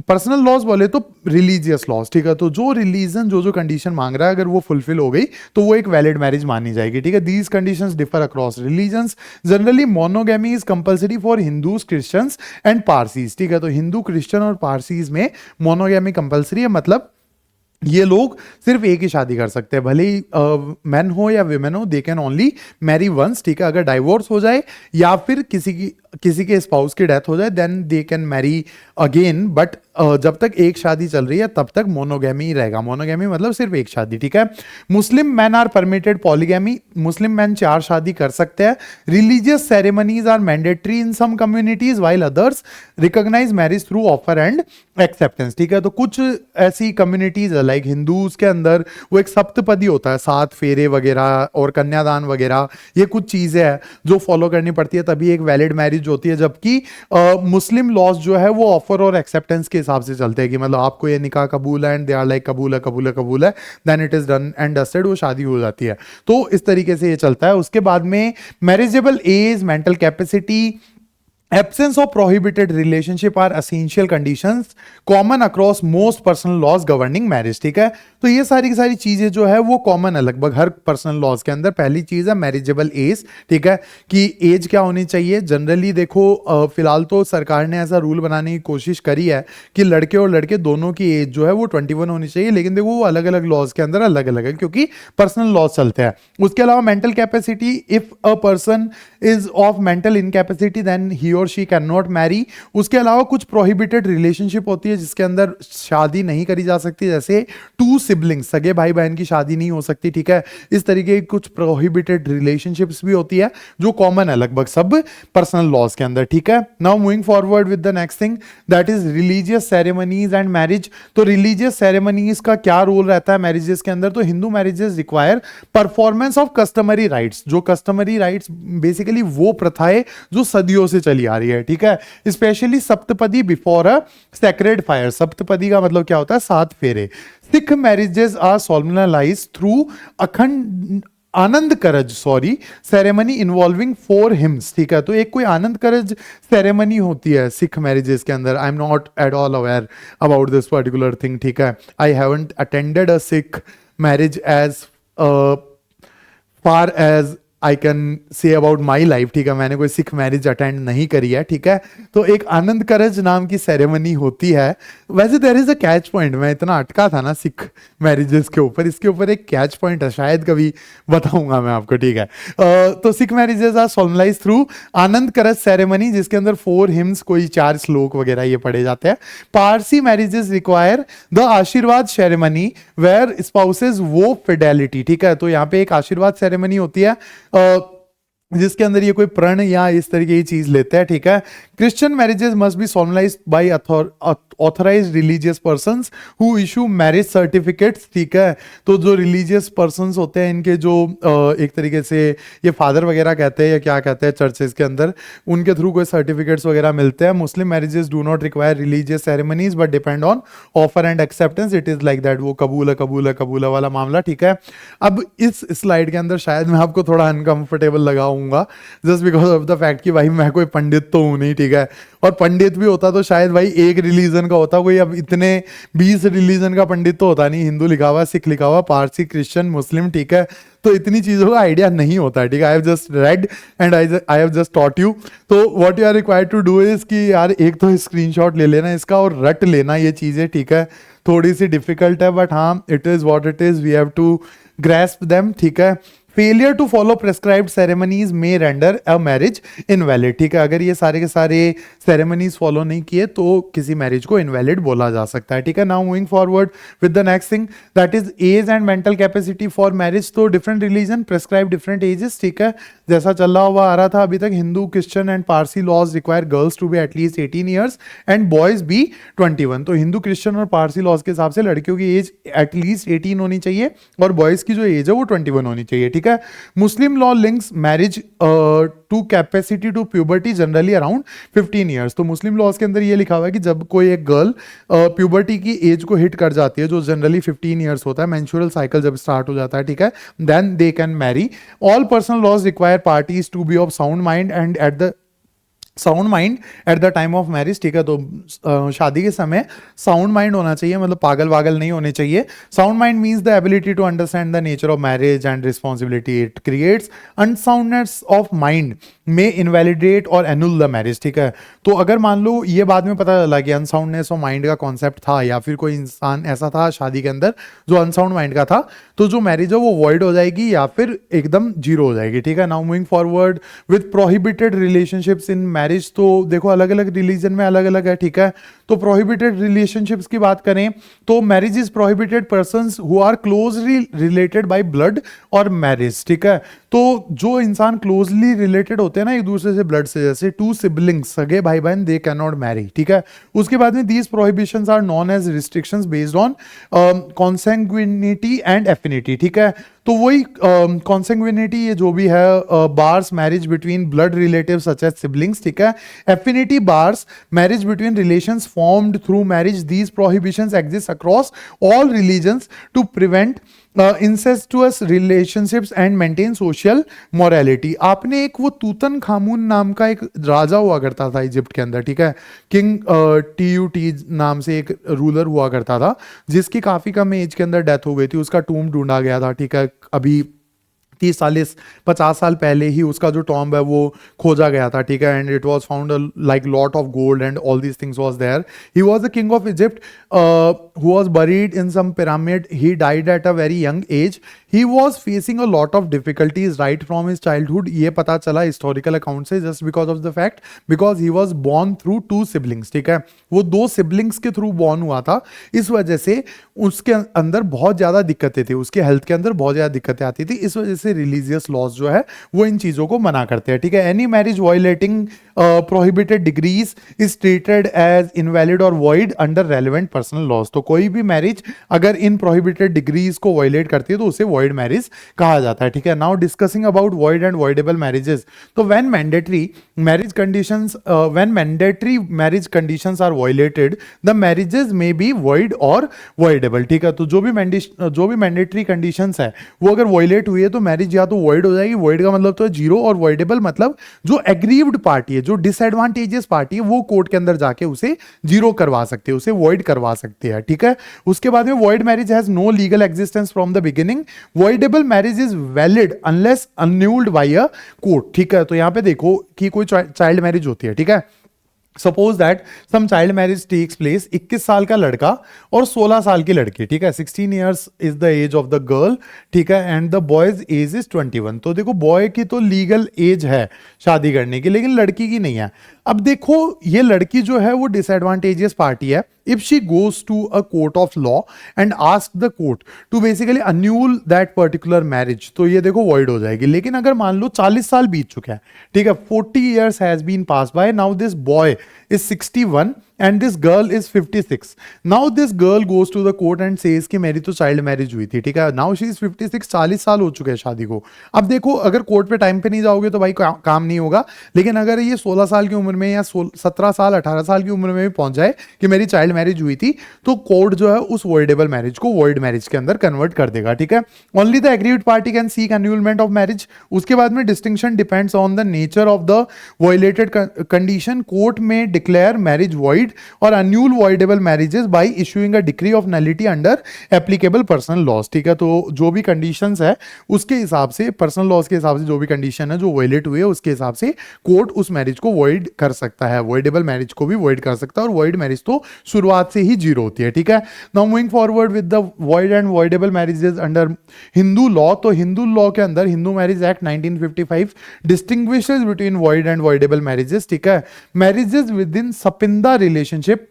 पर्सनल लॉज बोले तो रिलीजियस लॉज, ठीक है, तो जो रिलीजन जो कंडीशन मांग रहा है अगर वो फुलफिल हो गई तो वो एक वैलिड मैरिज मानी जाएगी। ठीक है, these conditions differ across religions. Generally monogamy is compulsory for Hindus, Christians and Parsis. ठीक है, तो हिंदू, क्रिश्चियन और पारसीज में मोनोगैमी कंपलसरी है, मतलब ये लोग सिर्फ एक ही शादी कर सकते हैं, भले ही मैन हो या विमेन हो, they can only marry once. ठीक है, अगर डाइवोर्स हो जाए या फिर किसी के स्पाउस की डेथ हो जाए then they can marry again, but जब तक एक शादी चल रही है तब तक मोनोगैमी रहेगा। मोनोगैमी मतलब सिर्फ एक शादी। ठीक है, Muslim man are permitted polygamy, Muslim man 4 शादी कर सकते हैं। Religious ceremonies are mandatory in some communities while others recognise marriage through offer and acceptance. ठीक है, तो कुछ ऐसी कम्युनिटीज है लाइक हिंदूज के अंदर वो एक सप्तपदी होता है, 7 फेरे वगैरह और कन्यादान वगैरह, ये कुछ चीजें हैं जो फॉलो करनी पड़ती है तभी एक वैलिड मैरिज होती है। जबकि मुस्लिम लॉज जो है वो ऑफर और एक्सेप्टेंस के हिसाब से चलते हैं कि मतलब आपको ये निकाह कबूल है एंड दे आर लाइक कबूल है कबूल है कबूल है, then it is done and dusted, वो शादी हो जाती है। तो इस तरीके से ये चलता है। उसके बाद में marriageable age, mental capacity, absence of prohibited relationship are essential conditions common across most personal laws governing marriage। ठीक है, तो ये सारी की सारी चीजें जो है वो कॉमन है लगभग हर पर्सनल लॉज के अंदर। पहली चीज है मैरिजेबल एज। ठीक है, कि एज क्या होनी चाहिए। जनरली देखो फिलहाल तो सरकार ने ऐसा रूल बनाने की कोशिश करी है कि लड़के और लड़के दोनों की एज जो है वो 21 होनी चाहिए, लेकिन देखो वो अलग अलग लॉज के अंदर अलग अलग है क्योंकि पर्सनल लॉज चलते हैं। उसके अलावा mental capacity, if a person is of mental incapacity then he और शी कैन नॉट मैरी। उसके अलावा कुछ प्रोहिबिटेड रिलेशनशिप होती है जिसके अंदर शादी नहीं करी जा सकती, जैसे 2 सिबलिंग्स, सगे भाई बहन की शादी नहीं हो सकती। ठीक है, इस तरीके की कुछ प्रोहिबिटेड रिलेशनशिप्स भी होती है जो कॉमन है लगभग सब पर्सनल लॉज के अंदर। ठीक है, now moving forward with the next thing that is religious ceremonies and marriage. तो रिलीजियस सेरेमनीज का क्या रोल रहता है मैरिजेस के अंदर। तो Hindu marriages require performance of customary rights. जो कस्टमरी राइट्स बेसिकली वो प्रथाएं जो सदियों से चली आ रही है। ठीक है, specially saptapadi before a sacred fire. Saptapadi का मतलब क्या होता है, 7 फेरे। सिख मैरिजेस आर सोलमनाइज्ड थ्रू अखंड आनंद करज सेरेमनी इन्वॉल्विंग 4 हिम्स। ठीक है, तो एक कोई आनंद करज सेरेमनी होती है सिख मैरिजेस के अंदर। I am not at all aware about this particular thing. ठीक है, I haven't attended a Sikh marriage as far as I can say about my life. ठीक है, मैंने कोई सिख मैरिज अटेंड नहीं करी है। ठीक है, तो एक आनंद करज नाम की सेरेमनी होती है। वैसे there is a catch point, मैं इतना अटका था ना सिख मैरिजेस के ऊपर, इसके ऊपर एक कैच पॉइंट है, शायद कभी बताऊंगा मैं आपको। ठीक है, तो सिख मैरिजेस आर सोलमनाइज्ड थ्रू आनंद करज सेरेमनी जिसके अंदर 4 हिम्स, कोई 4 श्लोक वगैरह ये पढ़े जाते हैं। पारसी मैरिजेस रिक्वायर द आशीर्वाद सेरेमनी वेयर स्पाउसेस वो फिडेलिटी। ठीक है, तो यहाँ पे एक आशीर्वाद सेरेमनी होती है जिसके अंदर ये कोई प्रण या इस तरीके की चीज लेते हैं। ठीक है, Christian marriages must be solemnized by authorized religious persons who issue marriage certificates. ठीक है, तो जो रिलीजियस पर्संस होते हैं इनके जो एक तरीके से ये फादर वगैरह कहते हैं या क्या कहते हैं चर्चेस के अंदर, उनके थ्रू कोई सर्टिफिकेट्स वगैरह मिलते हैं। Muslim marriages do not require religious ceremonies but depend on offer and acceptance. It is like that, वो कबूल है कबूल है कबूल है वाला मामला। ठीक है, अब इस स्लाइड के अंदर शायद मैं आपको थोड़ा अनकंफर्टेबल लगा बनाऊंगा just because of the fact कि भाई मैं कोई पंडित तो हूँ नहीं, ठीक है। और पंडित भी होता तो शायद भाई एक रिलीजन का होता, कोई अब इतने 20 रिलीजन का पंडित तो होता नहीं। हिंदू लिखा हुआ, सिख लिखा हुआ, पारसी, क्रिश्चियन, मुस्लिम, ठीक है। तो इतनी चीज़ों का आइडिया नहीं होता है, ठीक है। I have just read and I have just taught you. तो what you are required to do is कि यार एक तो स्क्रीनशॉट ले लेना इसका और रट लेना ये चीज़ें, ठीक है। थोड़ी सी डिफिकल्ट है बट हाँ, it is what it is, we have to grasp them, ठीक है। Failure to follow prescribed ceremonies may render a marriage invalid, ठीक है। अगर ये सारे के सारे सेरेमनीज फॉलो नहीं किए तो किसी मैरिज को इनवैलिड बोला जा सकता है, ठीक है। Now moving forward with the next thing that is age and mental capacity for marriage. तो different religion prescribe different ages, ठीक है। जैसा चल रहा हुआ आ रहा था अभी तक, Hindu, Christian and Parsi laws require girls to be at least 18 years and boys be 21। तो हिंदू, क्रिश्चियन और पारसी लॉज के हिसाब से लड़कियों की एज एटलीस्ट 18 होनी चाहिए और बॉयज की जो एज है वो 21 होनी चाहिए, ठीक है। Muslim law links marriage to capacity to puberty generally around 15 years. तो मुस्लिम लॉज के अंदर ये लिखा हुआ है कि जब कोई एक गर्ल प्यूबर्टी की एज को हिट कर जाती है, जो जनरली 15 ईयर्स होता है, मेंस्ट्रुअल साइकिल जब स्टार्ट हो जाता है, ठीक है, then they can marry. All personal laws require parties to be of sound mind and at the time of marriage, ठीक है। तो शादी के समय साउंड माइंड होना चाहिए, मतलब पागल वागल नहीं होने चाहिए। Sound mind means the ability to understand the nature of marriage and responsibility it creates. Unsoundness of mind may invalidate और एनुल द मैरिज, ठीक है। तो अगर मान लो ये बाद में पता चला कि अनसाउंडनेस ऑफ माइंड का कॉन्सेप्ट था या फिर कोई इंसान ऐसा था शादी के अंदर जो अनसाउंड माइंड का था, तो जो मैरिज है वो वॉइड हो जाएगी या फिर एकदम जीरो हो जाएगी, ठीक है। Now moving forward with prohibited relationships in marriage. तो देखो अलग अलग रिलीजन में अलग अलग है, ठीक है। तो प्रोहिबिटेड रिलेशनशिप्स की बात करें तो marriage is prohibited persons who are closely related by blood और मैरिज, ठीक है। तो जो इंसान क्लोजली रिलेटेड होते हैं ना एक दूसरे से ब्लड से, जैसे टू सिबलिंग्स, सगे भाई बहन, दे कैन नॉट मैरी, ठीक है। उसके बाद में these prohibitions are known as restrictions based on consanguinity and affinity, ठीक है। तो वही कॉन्सेंग्विनिटी ये जो भी है, bars marriage between blood relative such as siblings, ठीक है। Affinity bars marriage between relations formed through marriage. These prohibitions exist across all religions to prevent incestuous relationships and maintain social morality. आपने एक वो तूतन खामून नाम का एक राजा हुआ करता था इजिप्ट के अंदर, ठीक है, किंग TUT नाम से एक रूलर हुआ करता था जिसकी काफी कम एज के अंदर डेथ हो गई थी। उसका टूम ढूंढा गया था, ठीक है, अभी 50 साल पहले ही उसका जो टॉम्ब है वो खोजा गया था, ठीक है। And it was found like lot of gold and all these things was there. He was the king of Egypt who was buried in some pyramid. He died at a very young age. He was facing a lot of difficulties right from his childhood. ये पता चला historical account से, just because of the fact because he was born through 2 siblings, ठीक है। वो 2 siblings के through born हुआ था, इस वजह से उसके अंदर बहुत ज्यादा दिक्कतें थी, उसके हेल्थ के अंदर बहुत ज्यादा दिक्कतें आती थी। इस वजह से रिलीजियस लॉज जो है वो इन चीजों को मना करते हैं, ठीक है। Any marriage violating prohibited degrees is treated as invalid और void under relevant personal laws. तो कोई भी मैरिज अगर इन प्रोहिबिटेड डिग्रीज को वायलेट करती है तो उसे वॉइड मैरिज कहा जाता है, ठीक है। Now discussing about void and voidable marriages. तो when mandatory marriage conditions are violated the marriages may be void और वॉइडेबल, ठीक है। तो जो भी मैंडेटरी कंडीशंस है वो अगर वायलेट हुई है तो मैरिज या तो वॉइड हो जाएगी, वॉइड का मतलब तो है जीरो, और वॉइडेबल मतलब जो एग्रीव्ड पार्टी है, जो डिसएडवांटेजेस पार्टी है, वो कोर्ट के अंदर जाके उसे जीरो करवा सकते हैं, उसे वॉइड करवा सकते हैं, ठीक है। उसके बाद में void marriage has no legal existence from the beginning. Voidable marriage is valid unless annulled by a court, ठीक है। तो यहां पे देखो कि कोई चाइल्ड मैरिज होती है, ठीक है। Suppose that some child marriage takes place, 21 साल का लड़का और 16 साल की लड़की, ठीक है। 16 years is the age of the girl, ठीक है, and the boy's age is 21। तो देखो बॉय की तो लीगल एज है शादी करने की, लेकिन लड़की की नहीं है। अब देखो ये लड़की जो है वो डिसएडवांटेजियस पार्टी है। If she goes to a court of law and ask the court to basically annul that particular marriage, तो ये देखो वॉइड हो जाएगी। लेकिन अगर मान लो 40 साल बीत चुके हैं, ठीक है, 40 years has been pass by, now this boy is 61 and this girl is 56. Now this girl goes to the court and says कि मेरी तो चाइल्ड मैरिज हुई थी, ठीक है. Now she is 56, 40 साल हो चुके हैं शादी को. अब देखो, अगर कोर्ट पे टाइम पे नहीं जाओगे तो भाई काम नहीं होगा, लेकिन अगर ये 16 साल की उम्र में या 17 साल 18 साल की उम्र में भी पहुंच जाए कि मेरी चाइल्ड मैरिज हुई थी, तो कोर्ट जो है उस वॉइडेबल मैरिज को वॉइड मैरिज के अंदर कन्वर्ट कर देगा, ठीक है. Only the aggrieved party can seek annulment of marriage. उसके बाद में distinction depends on the nature of the violated condition. Court may declare marriage void और annul voidable marriages by issuing a decree of nullity under applicable personal laws, ठीक है. तो जो भी conditions है उसके हिसाब से, पर्सनल लॉज के हिसाब से जो भी कंडीशन है जो वायलेट हुई है उसके हिसाब से कोर्ट उस मैरिज को वॉइड कर सकता है, वॉइडेबल मैरिज को भी वॉइड कर सकता है. और वॉइड मैरिज तो शुरुआत से ही जीरो होती है, ठीक है. Now moving forward with the void and voidable marriages under Hindu law. तो हिंदू लॉ के अंदर Hindu marriage act 1955 distinguishes between void and voidable marriages, ठीक है. Marriages within sapinda relationship,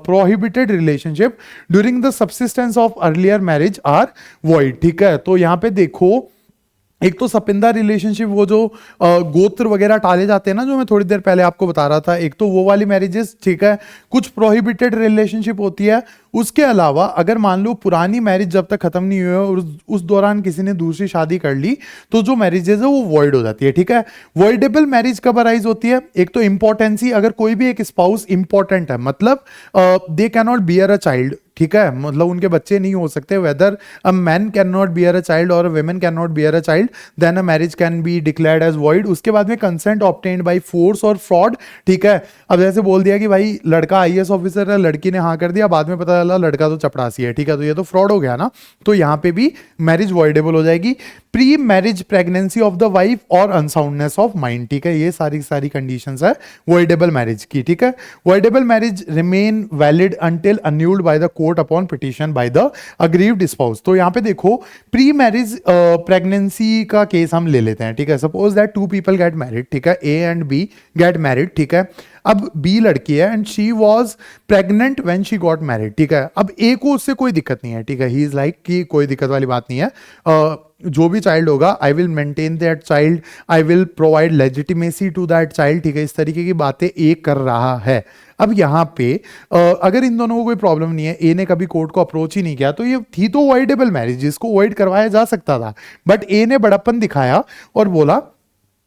prohibited relationship during the subsistence of earlier marriage are void, ठीक है. तो यहां पे देखो, एक तो सपिंदा रिलेशनशिप, वो जो गोत्र वगैरह टाले जाते हैं ना, जो मैं थोड़ी देर पहले आपको बता रहा था, एक तो वो वाली मैरिजेस, ठीक है. कुछ प्रोहिबिटेड रिलेशनशिप होती है. उसके अलावा अगर मान लो पुरानी मैरिज जब तक खत्म नहीं हुई है और उस दौरान किसी ने दूसरी शादी कर ली, तो जो मैरिजेस है वो वॉइड हो जाती है, ठीक है. वॉइडेबल मैरिज कब अराइज होती है? एक तो इंपॉर्टेंसी, अगर कोई भी एक स्पाउस इंपॉर्टेंट है, मतलब they can not bear a child, ठीक है, मतलब उनके बच्चे नहीं हो सकते. Whether a man can not bear a child और women can not bear a child, then a marriage can be declared as void. उसके बाद में कंसेंट ऑब्टेन्ड बाय फोर्स और फ्रॉड, ठीक है. अब जैसे बोल दिया कि भाई लड़का आईएएस ऑफिसर है, लड़की ने हाँ कर दिया, बाद में पता चला लड़का तो चपरासी है, ठीक है, तो ये तो फ्रॉड हो गया ना. तो यहाँ पे भी मैरिज वॉइडेबल हो जाएगी. Pre marriage pregnancy of the wife और अनसाउंडनेस ऑफ माइंड, ठीक है, ये सारी कंडीशंस है वॉइडेबल मैरिज की, ठीक है. Voidable marriage remain valid until annulled by the court upon petition by the aggrieved spouse. तो यहाँ पे देखो, प्री मैरिज प्रेगनेंसी का केस हम ले लेते हैं, ठीक है. Suppose that two people get married, ठीक है, A and B get married, ठीक है. अब बी लड़की है and she was pregnant when she got married, ठीक है. अब ए को उससे कोई दिक्कत नहीं है, ठीक है, ही इज लाइक कि कोई दिक्कत वाली बात नहीं है, जो भी चाइल्ड होगा I will maintain that child, I will provide legitimacy to that child, ठीक है. इस तरीके की बातें ए कर रहा है. अब यहाँ पे अगर इन दोनों को कोई प्रॉब्लम नहीं है, ए ने कभी कोर्ट को अप्रोच ही नहीं किया, तो ये थी तो वॉइडेबल मैरिज, जिसको वॉइड करवाया जा सकता था. बट ए ने बड़प्पन दिखाया और बोला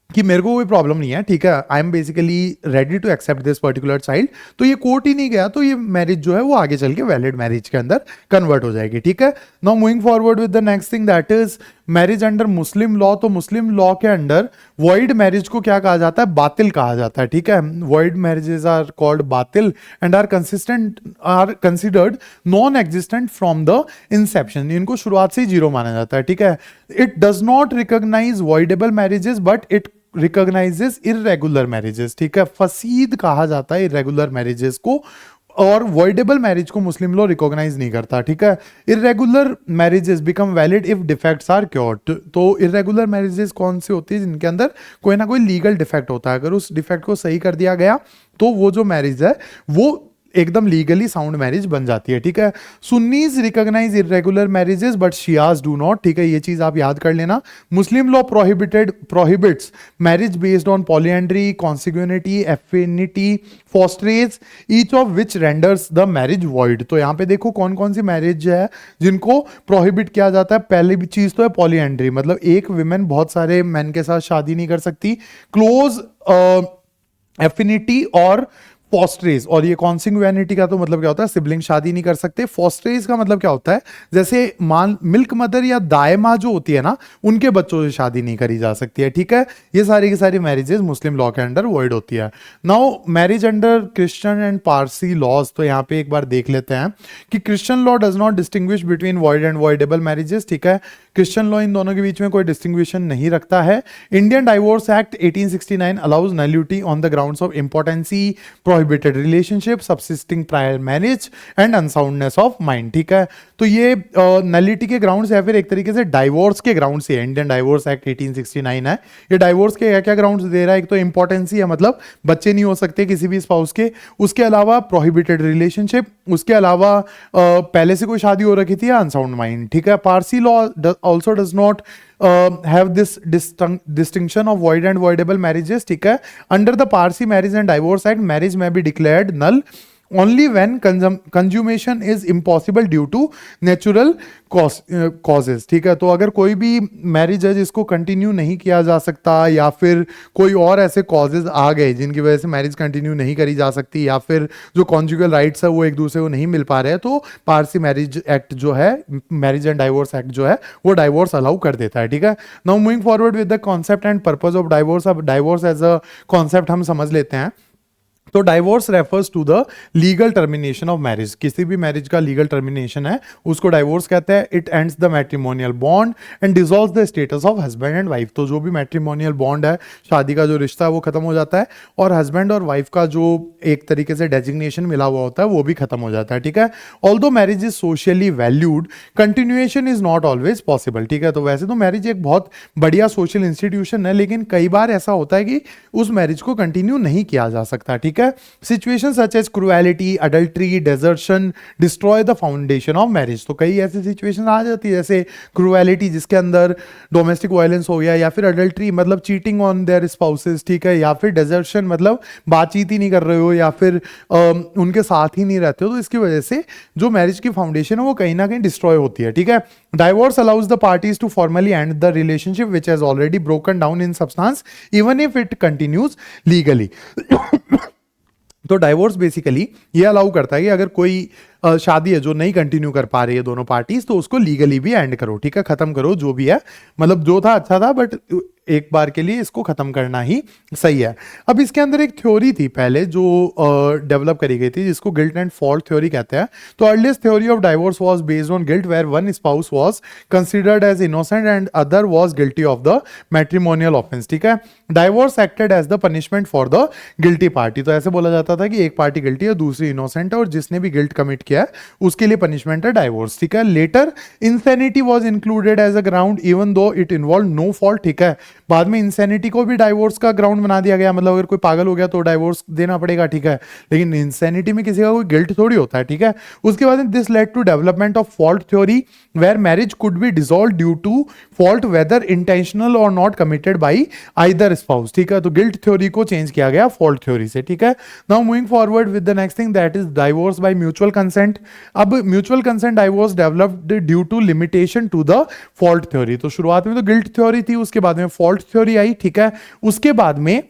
कि मेरे को कोई प्रॉब्लम नहीं है, ठीक है, I am basically ready to accept this particular child. तो ये कोर्ट ही नहीं गया, तो ये मैरिज जो है वो आगे चल के वैलिड मैरिज के अंदर कन्वर्ट हो जाएगी, ठीक है. Now moving forward with the next thing, that is marriage under Muslim law. तो मुस्लिम लॉ के अंडर वॉइड मैरिज को क्या कहा जाता है? बातिल कहा जाता है, ठीक है. वॉइड मैरिजेस आर कॉल्ड बातिल and are considered non existent from the inception. इनको शुरुआत से ही जीरो माना जाता है, ठीक है. It does not recognise voidable marriages but it recognises irregular marriages, ठीक है. फसीद कहा जाता है इररेगुलर मैरिजेस को, और वॉइडेबल मैरिज को मुस्लिम लॉ रिकॉग्नाइज नहीं करता, ठीक है. Irregular marriages become valid if defects are cured. तो इररेगुलर मैरिजेस कौन सी होती है? जिनके अंदर कोई ना कोई लीगल डिफेक्ट होता है. अगर उस डिफेक्ट को सही कर दिया गया तो वो जो मैरिज है वो एकदम लीगली साउंड मैरिज बन जाती है, ठीक है. Sunnis recognize irregular marriages but Shias do not, ठीक है, ये चीज आप याद कर लेना. Muslim law prohibits marriage based on polyandry, consanguinity, affinity, fosterage, each of which renders the marriage void. तो यहाँ पे देखो कौन कौन सी मैरिज है जिनको प्रोहिबिट किया जाता है. पहली चीज तो है पॉलीएंड्री, मतलब एक विमेन बहुत सारे मैन के साथ शादी नहीं कर सकती. क्लोज एफिनिटी और फॉस्ट्रेज, और ये कॉन्सिग्यूनिटी का तो मतलब क्या होता है? सिबलिंग शादी नहीं कर सकते. फॉस्ट्रेज का मतलब क्या होता है? जैसे मिल्क मदर या दाई माँ जो होती है ना, उनके बच्चों से शादी नहीं करी जा सकती है, ठीक है. ये सारी की सारी मैरिजेस मुस्लिम लॉ के अंडर वॉइड होती है. Now marriage under Christian and Parsi laws. तो यहाँ पे एक बार देख लेते हैं कि Christian law does not distinguish between void and voidable marriages, ठीक है. क्रिश्चियन लॉ इन दोनों के बीच में कोई डिस्टिंग्विशन नहीं रखता है. Indian divorce act 1869 allows nullity on the grounds of impotency, prohibited relationship, subsisting prior marriage and unsoundness of mind, ठीक है. तो ये नलिटी के ग्राउंड या फिर एक तरीके से डाइवोर्स के ग्राउंड से इंडियन डाइवोर्स एक्ट 1869 है. ये डाइवोर्स के क्या क्या ग्राउंड्स दे रहा है? एक तो इंपॉर्टेंसी है, मतलब बच्चे नहीं हो सकते किसी भी स्पाउस के. उसके अलावा प्रोहिबिटेड रिलेशनशिप, उसके अलावा पहले से कोई शादी हो रखी थी या अनसाउंड माइंड, ठीक है. Parsi law also does not have this distinction of void and voidable marriages, ठीक है. Under the Parsi Marriage and Divorce Act, marriage may be declared null only when consummation is impossible due to natural causes. ठीक है, तो अगर कोई भी marriage है जिसको कंटिन्यू नहीं किया जा सकता, या फिर कोई और ऐसे कॉजेज आ गए जिनकी वजह से मैरिज कंटिन्यू नहीं करी जा सकती, या फिर जो कॉन्जुगल राइट्स है वो एक दूसरे को नहीं मिल पा रहे हैं, तो पारसी मैरिज एक्ट जो है, मैरिज एंड डाइवोर्स एक्ट जो है, वो डाइवोर्स अलाउ कर देता है। ठीक है, now moving forward with the concept and purpose of divorce. अब डाइवोर्स एज अ कॉन्सेप्ट हम समझ लेते हैं। तो divorce refers to the legal termination of marriage. किसी भी मैरिज का लीगल टर्मिनेशन है उसको डाइवोर्स कहते हैं। It ends the matrimonial bond and dissolves the status of husband and wife. तो जो भी मैट्रिमोनियल बॉन्ड है, शादी का जो रिश्ता है, वो खत्म हो जाता है, और हस्बैंड और वाइफ का जो एक तरीके से डेजिग्नेशन मिला हुआ होता है वो भी खत्म हो जाता है। ठीक है, although marriage is socially valued, continuation is not always possible. ठीक है, तो वैसे तो मैरिज एक बहुत बढ़िया सोशल इंस्टीट्यूशन है, लेकिन कई बार ऐसा होता है कि उस मैरिज को कंटिन्यू नहीं किया जा सकता। ठीक है, situation such as cruelty, adultery, desertion destroy the foundation of marriage. तो कई ऐसी सिचुएशन आ जाती है जैसे क्रुएलिटी जिसके अंदर डोमेस्टिक वायलेंस हो गया, या फिर अडल्ट्री मतलब चीटिंग ऑन देयर स्पाउसेस। ठीक है, या फिर डेजर्शन मतलब बातचीत ही नहीं कर रहे हो, या फिर उनके साथ ही नहीं रहते हो, तो इसकी वजह से जो मैरिज की फाउंडेशन है वो कहीं ना कहीं डिस्ट्रॉय होती है। ठीक है, divorce allows the parties to formally end the relationship which has already broken down in substance even if it continues legally. तो डाइवोर्स बेसिकली ये अलाउ करता है कि अगर कोई शादी है जो नहीं कंटिन्यू कर पा रही है दोनों पार्टीज, तो उसको लीगली भी एंड करो। ठीक है, खत्म करो जो भी है, मतलब जो था अच्छा था, बट एक बार के लिए इसको खत्म करना ही सही है। अब इसके अंदर एक थ्योरी थी पहले जो डेवलप करी गई थी, जिसको गिल्ट एंड फॉल्ट थ्योरी कहते हैं। तो earliest theory of divorce was based on guilt, where one spouse was considered as innocent and other was guilty of the matrimonial offence. ठीक है, divorce acted as the punishment for the guilty party. तो ऐसे बोला जाता था कि एक party guilty है, दूसरी इनोसेंट है, और जिसने भी गिल्ट कमिट किया है उसके लिए पनिशमेंट है डाइवोर्स। ठीक है, later insanity was included as a ground even though it involve no fault. ठीक है, बाद में इंसैनिटी को भी डाइवोर्स का ग्राउंड बना दिया गया, मतलब अगर कोई पागल हो गया तो डाइवोर्स देना पड़ेगा। ठीक है, लेकिन इंसैनिटी में किसी का कोई गिल्ट थोड़ी होता है। ठीक है, उसके बाद this led to development of fault theory where marriage could be dissolve due to fault whether intentional और not committed by either spouse. ठीक है, तो गिल्ट थ्योरी को चेंज किया गया फॉल्ट थ्योरी से। ठीक है, now moving forward with the next thing that is divorce by mutual consent. अब mutual consent divorce developed due to limitation to the fault theory. तो शुरुआत में तो गिल्ट थ्योरी थी, उसके बाद में फॉल्ट थ्योरी आई। ठीक है, उसके बाद में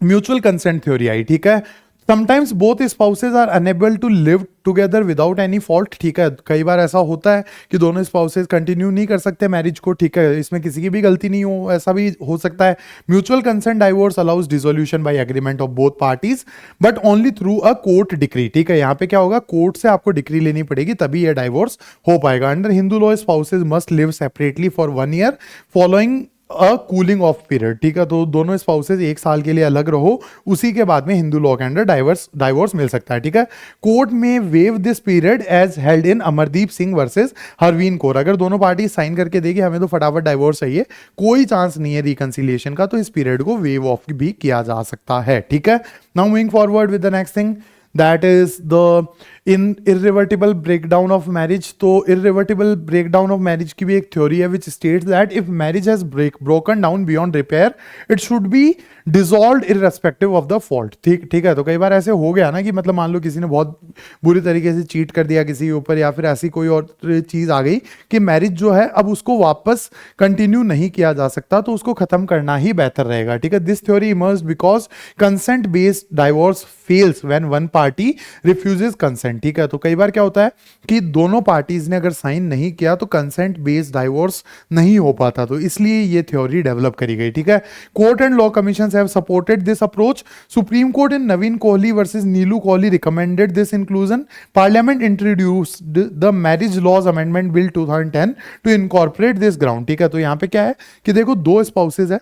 म्यूचुअल कंसेंट थ्योरी आई। ठीक है, sometimes both spouses are unable to live together without any fault. ठीक है, कई बार ऐसा होता है कि दोनों स्पाउसेज कंटिन्यू नहीं कर सकते मैरिज को। ठीक है, इसमें किसी की भी गलती नहीं हो, ऐसा भी हो सकता है। Mutual consent divorce allows dissolution by agreement of both parties but only through a court decree. ठीक है, यहाँ पे क्या होगा, कोर्ट से आपको डिक्री लेनी पड़ेगी तभी यह डाइवोर्स हो पाएगा। Under Hindu law spouses must live separately for 1 year following a cooling of period. ठीक है, तो दोनों स्पाउसेज 1 साल के लिए अलग रहो, उसी के बाद में हिंदू लॉ के अंडर डाइवोर्स मिल सकता है। ठीक है, कोर्ट में waive this period as held in Amardeep Singh versus Harveen Kaur. अगर दोनों पार्टी साइन करके देगी हमें तो फटाफट डाइवोर्स चाहिए, कोई चांस नहीं है रिकंसिलिएशन का, तो इस पीरियड को वेव ऑफ भी किया जा सकता है। ठीक है, now moving forward with the next thing that is the irreversible breakdown of marriage. तो इररिवर्टिबल ब्रेकडाउन ऑफ मैरिज की भी एक थ्योरी है which states that if marriage has broken down beyond repair it should be dissolved irrespective of the fault. ठीक है, तो कई बार ऐसे हो गया ना कि मतलब मान लो किसी ने बहुत बुरी तरीके से चीट कर दिया किसी के ऊपर, या फिर ऐसी कोई और चीज आ गई कि मैरिज जो है अब उसको वापस कंटिन्यू नहीं किया जा सकता, तो उसको खत्म करना ही बेहतर रहेगा। ठीक है, this theory emerge because consent based divorce fails when one party refuses consent. ठीक है, तो कई बार क्या होता है कि दोनों पार्टीज ने अगर साइन नहीं किया तो कंसेंट बेस्ड डाइवोर्स नहीं हो पाता, तो इसलिए ये थ्योरी डेवलप करी गई। ठीक है, court and law commission have supported this approach. Supreme Court in Naveen Kohli versus Neelu Kohli recommended this inclusion. Parliament introduced the marriage laws amendment bill 2010 to incorporate this ground. ठीक है, तो यहां पे क्या है कि देखो दो स्पाउसेज है,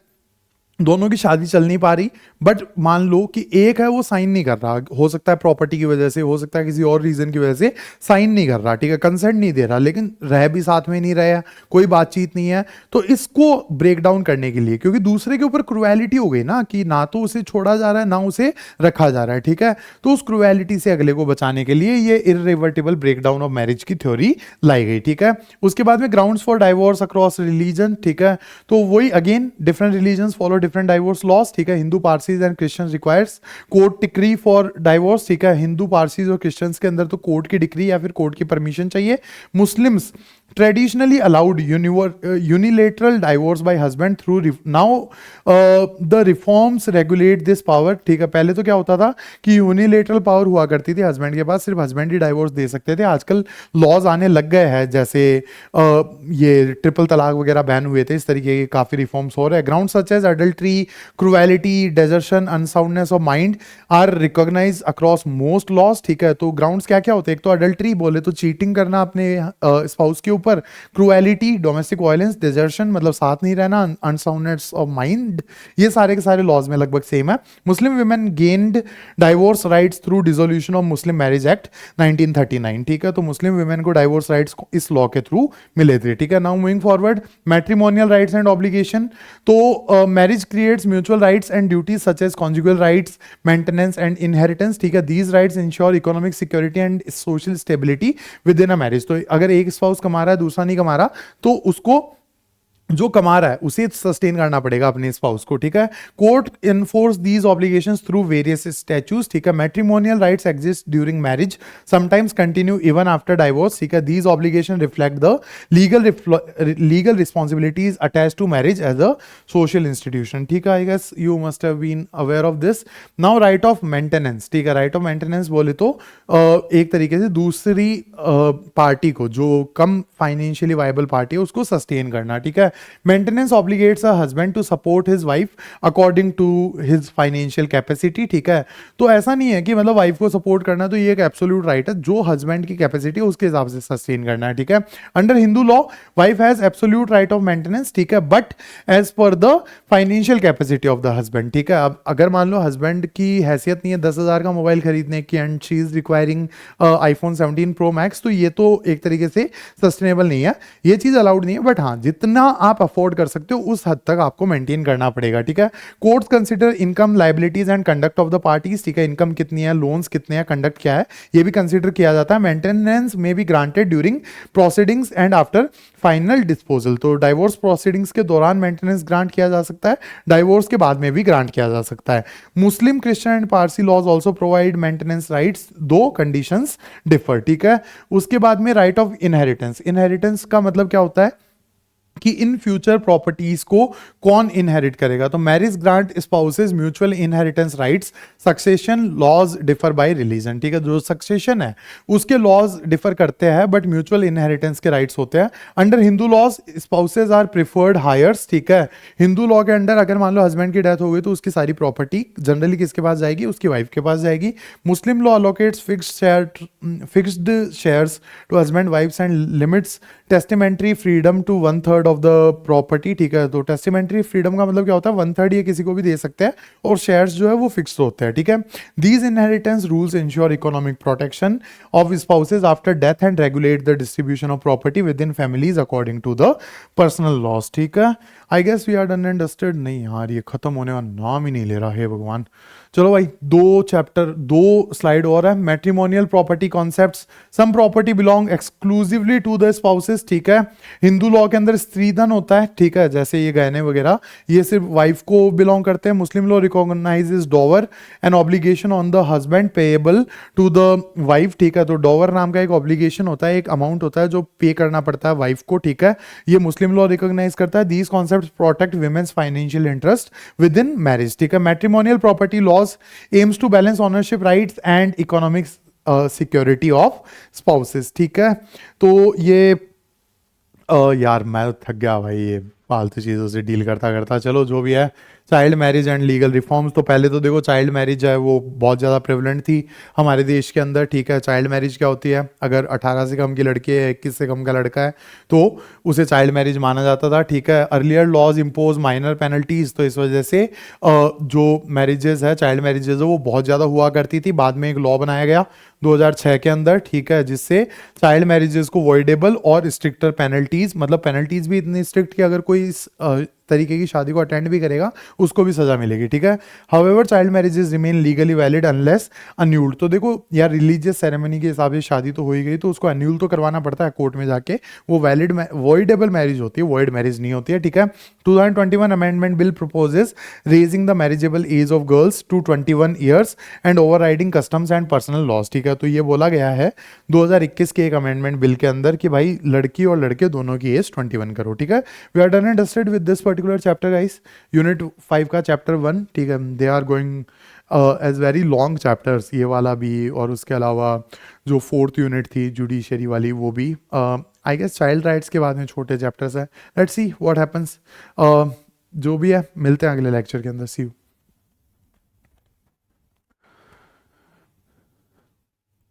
दोनों की शादी चल नहीं पा रही, बट मान लो कि एक है वो साइन नहीं कर रहा, हो सकता है प्रॉपर्टी की वजह से, हो सकता है किसी और रीजन की वजह से साइन नहीं कर रहा। ठीक है, कंसेंट नहीं दे रहा, लेकिन रह भी साथ में नहीं रहा, कोई बातचीत नहीं है, तो इसको ब्रेक डाउन करने के लिए, क्योंकि दूसरे के ऊपर क्रुएलिटी हो गई ना कि ना तो उसे छोड़ा जा रहा है ना उसे रखा जा रहा है। ठीक है, तो उस क्रुएलिटी से अगले को बचाने के लिए ये इररिवर्टिबल ब्रेकडाउन ऑफ मैरिज की थ्योरी लाई गई। ठीक है, उसके बाद में grounds for divorce across religion. ठीक है, तो वही again different religion follow different divorce laws, ठीक है। Hindu Parsis and Christians requires court decree for divorce, ठीक है। हिंदू पारसीज और क्रिश्चियंस के अंदर तो कोर्ट की डिक्री या फिर कोर्ट की परमिशन चाहिए। Muslims traditionally allowed unilateral divorce by husband through now the reforms regulate this power, ठीक है। पहले तो क्या होता था कि यूनिलेटरल पावर हुआ करती थी हस्बैंड के पास, सिर्फ हस्बैंड ही डाइवोर्स दे सकते थे। आजकल लॉज आने लग गए हैं, जैसे ये ट्रिपल तलाक वगैरह बैन हुए थे, इस तरीके के काफी रिफॉर्म्स हो रहे हैं। Ground such as adultery, cruelty, desertion, unsoundness of mind are recognise across most laws, ठीक है। तो ग्राउंड्स क्या क्या होते हैं? एक तो अडल्ट्री बोले तो चीटिंग करना अपने स्पाउस के ऊपर, क्रुएलिटी, डोमेस्टिक वायलेंस, डिजर्शन मतलब साथ नहीं रहना, अनसाउंडनेस ऑफ माइंड, ये सारे के सारे लॉज में लगभग सेम है। Muslim women gained divorce rights through dissolution of Muslim marriage act 1939, ठीक है। तो मुस्लिम वुमेन को डाइवोर्स राइट्स इस लॉ के थ्रू मिले थे, ठीक है। Now moving forward, matrimonial rights and obligation. तो marriage creates mutual rights and duties such as conjugal rights, maintenance and inheritance, ठीक है। These rights ensure economic security and social stability within a marriage. तो अगर एक spouse कमा रहा है, दूसरा नहीं कमा रहा, तो उसको जो कमा रहा है उसे सस्टेन करना पड़ेगा अपने स्पाउस को, ठीक है। Court enforce these obligations through various statutes, ठीक है। Matrimonial rights exist during marriage, sometimes continue even after divorce, ठीक है। These obligation reflect the legal responsibilities attach to marriage as a social institution, ठीक है। I guess you must have been aware of this. Now right of maintenance, ठीक है। Right of maintenance बोले तो एक तरीके से दूसरी पार्टी को, जो कम फाइनेंशियली वायबल पार्टी है, उसको सस्टेन करना, ठीक है। Maintenance obligates a husband to support his wife according to his financial capacity, ठीक है। तो ऐसा नहीं है कि मतलब वाइफ को सपोर्ट करना, तो ये एक एब्सोल्यूट राइट है, जो हस्बैंड की कैपेसिटी है उसके हिसाब से सस्टेन करना है, ठीक है। Under Hindu law wife has absolute right of maintenance, ठीक है, but as per the financial capacity of the husband, ठीक है। अब अगर मान लो हस्बैंड की हैसियत नहीं है 10,000 का मोबाइल खरीदने की and she is requiring iPhone 17 pro max, तो ये तो एक तरीके से सस्टेनेबल नहीं है, ये चीज अलाउड नहीं है। बट हाँ, जितना आप अफोर्ड कर सकते हो उस हद तक आपको मेंटेन करना पड़ेगा, ठीक है। Courts consider income, liabilities and conduct of the parties, ठीक है। इनकम कितनी है, लोन्स कितने हैं, कंडक्ट क्या है, ये भी कंसीडर किया जाता है। मेंटेनेंस में be granted during proceedings and after final disposal. तो डाइवोर्स प्रोसीडिंग्स के दौरान मेंटेनेंस ग्रांट किया जा सकता है, डाइवोर्स के बाद में भी ग्रांट किया जा सकता है। Muslim, Christian and Parsi laws also provide maintenance rights, though conditions differ, ठीक है। उसके बाद में राइट ऑफ इनहेरिटेंस। इनहेरिटेंस का मतलब क्या होता है कि इन फ्यूचर प्रॉपर्टीज को कौन इनहेरिट करेगा। तो marriage grant spouses mutual inheritance rights, succession laws differ by religion, ठीक है। जो सक्सेशन है उसके लॉज डिफर करते हैं, बट म्यूचुअल इनहेरिटेंस के राइट्स होते हैं। Under Hindu laws spouses are preferred heirs, ठीक है। हिंदू लॉ के अंडर अगर मान लो हस्बैंड की डेथ हो गई तो उसकी सारी प्रॉपर्टी जनरली किसके पास जाएगी, उसकी वाइफ के पास जाएगी। Muslim law allocates fixed shares to husband wife's and limits testamentary freedom to 1/3 of the property, ठीक है। तो टेस्टिमेंट्री फ्रीडम का मतलब क्या होता है, 1/3 ये किसी को भी दे सकते हैं और शेयर्स जो है वो फिक्स होते हैं, ठीक है। These inheritance rules ensure economic protection of spouses after death and regulate the distribution of property within families according to the personal laws, ठीक है। I guess we are done and dusted. नहीं यार, ये खत्म होने का नाम ही नहीं ले रहा है भगवान। चलो भाई, दो स्लाइड और है। Matrimonial property concepts, some property belong exclusively to the spouses, ठीक है। हिंदू लॉ के अंदर स्त्रीधन होता है, ठीक है, जैसे ये गहने वगैरह, ये सिर्फ वाइफ को बिलोंग करते हैं। Muslim law recognises dower an obligation on the husband payable to the wife, ठीक है। तो डॉवर नाम का एक ऑब्लिगेशन होता है, एक अमाउंट होता है जो पे करना पड़ता है वाइफ को, ठीक है। ये मुस्लिम लॉ रिकॉग्नाइज करता है। These concepts protect women's financial interest with in marriage, ठीक है। Matrimonial property law aims to balance ownership rights and economic security of spouses, ठीक है। तो ये यार मैं तो थक गया भाई ये फालतू चीज़ों से डील करता करता। चलो जो भी है, child marriage and legal reforms. तो पहले तो देखो, चाइल्ड मैरिज है वो बहुत ज़्यादा प्रेवलेंट थी हमारे देश के अंदर, ठीक है। चाइल्ड मैरिज क्या होती है, अगर 18 से कम की लड़की है, 21 से कम का लड़का है, तो उसे चाइल्ड मैरिज माना जाता था, ठीक है। Earlier laws impose minor penalties, तो इस वजह से जो मैरिजेस है, चाइल्ड मैरिजेज है, वो बहुत ज़्यादा हुआ करती थी। बाद में एक लॉ बनाया गया 2006 के अंदर, ठीक है, जिससे चाइल्ड मैरिजेस को वॉइडेबल और स्ट्रिक्टर पेनल्टीज, मतलब पेनल्टीज भी इतनी स्ट्रिक्ट कि अगर कोई तरीके की शादी को अटेंड भी करेगा उसको भी सजा मिलेगी, ठीक है। However child marriages remain legally valid unless annulled. तो देखो यार, रिलीजियस सेरेमनी के हिसाब से शादी तो हो ही गई, तो उसको अन्यूल तो करवाना पड़ता है कोर्ट में जाके, वो वैलिड वॉइडेबल मैरिज होती है, वॉइड मैरिज नहीं होती है, ठीक है। 2021 amendment bill proposes raising the marriageable age of girls to 21 years and overriding customs and personal laws, ठीक है। तो ये बोला गया है 2021 के एक अमेंडमेंट बिल के अंदर कि भाई लड़की और लड़के दोनों की एज 21 करो, ठीक है। We are done and dusted with this particular chapter guys, unit 5 का चैप्टर 1, ठीक है। They are going as very long chapters, ये वाला भी और उसके अलावा जो 4th यूनिट थी जुडिशरी वाली वो भी, आई गेस चाइल्ड राइट्स के बाद में छोटे चैप्टर्स हैं। लेट्स सी व्हाट हैपन्स, जो भी है मिलते हैं अगले लेक्चर के अंदर, सी यू।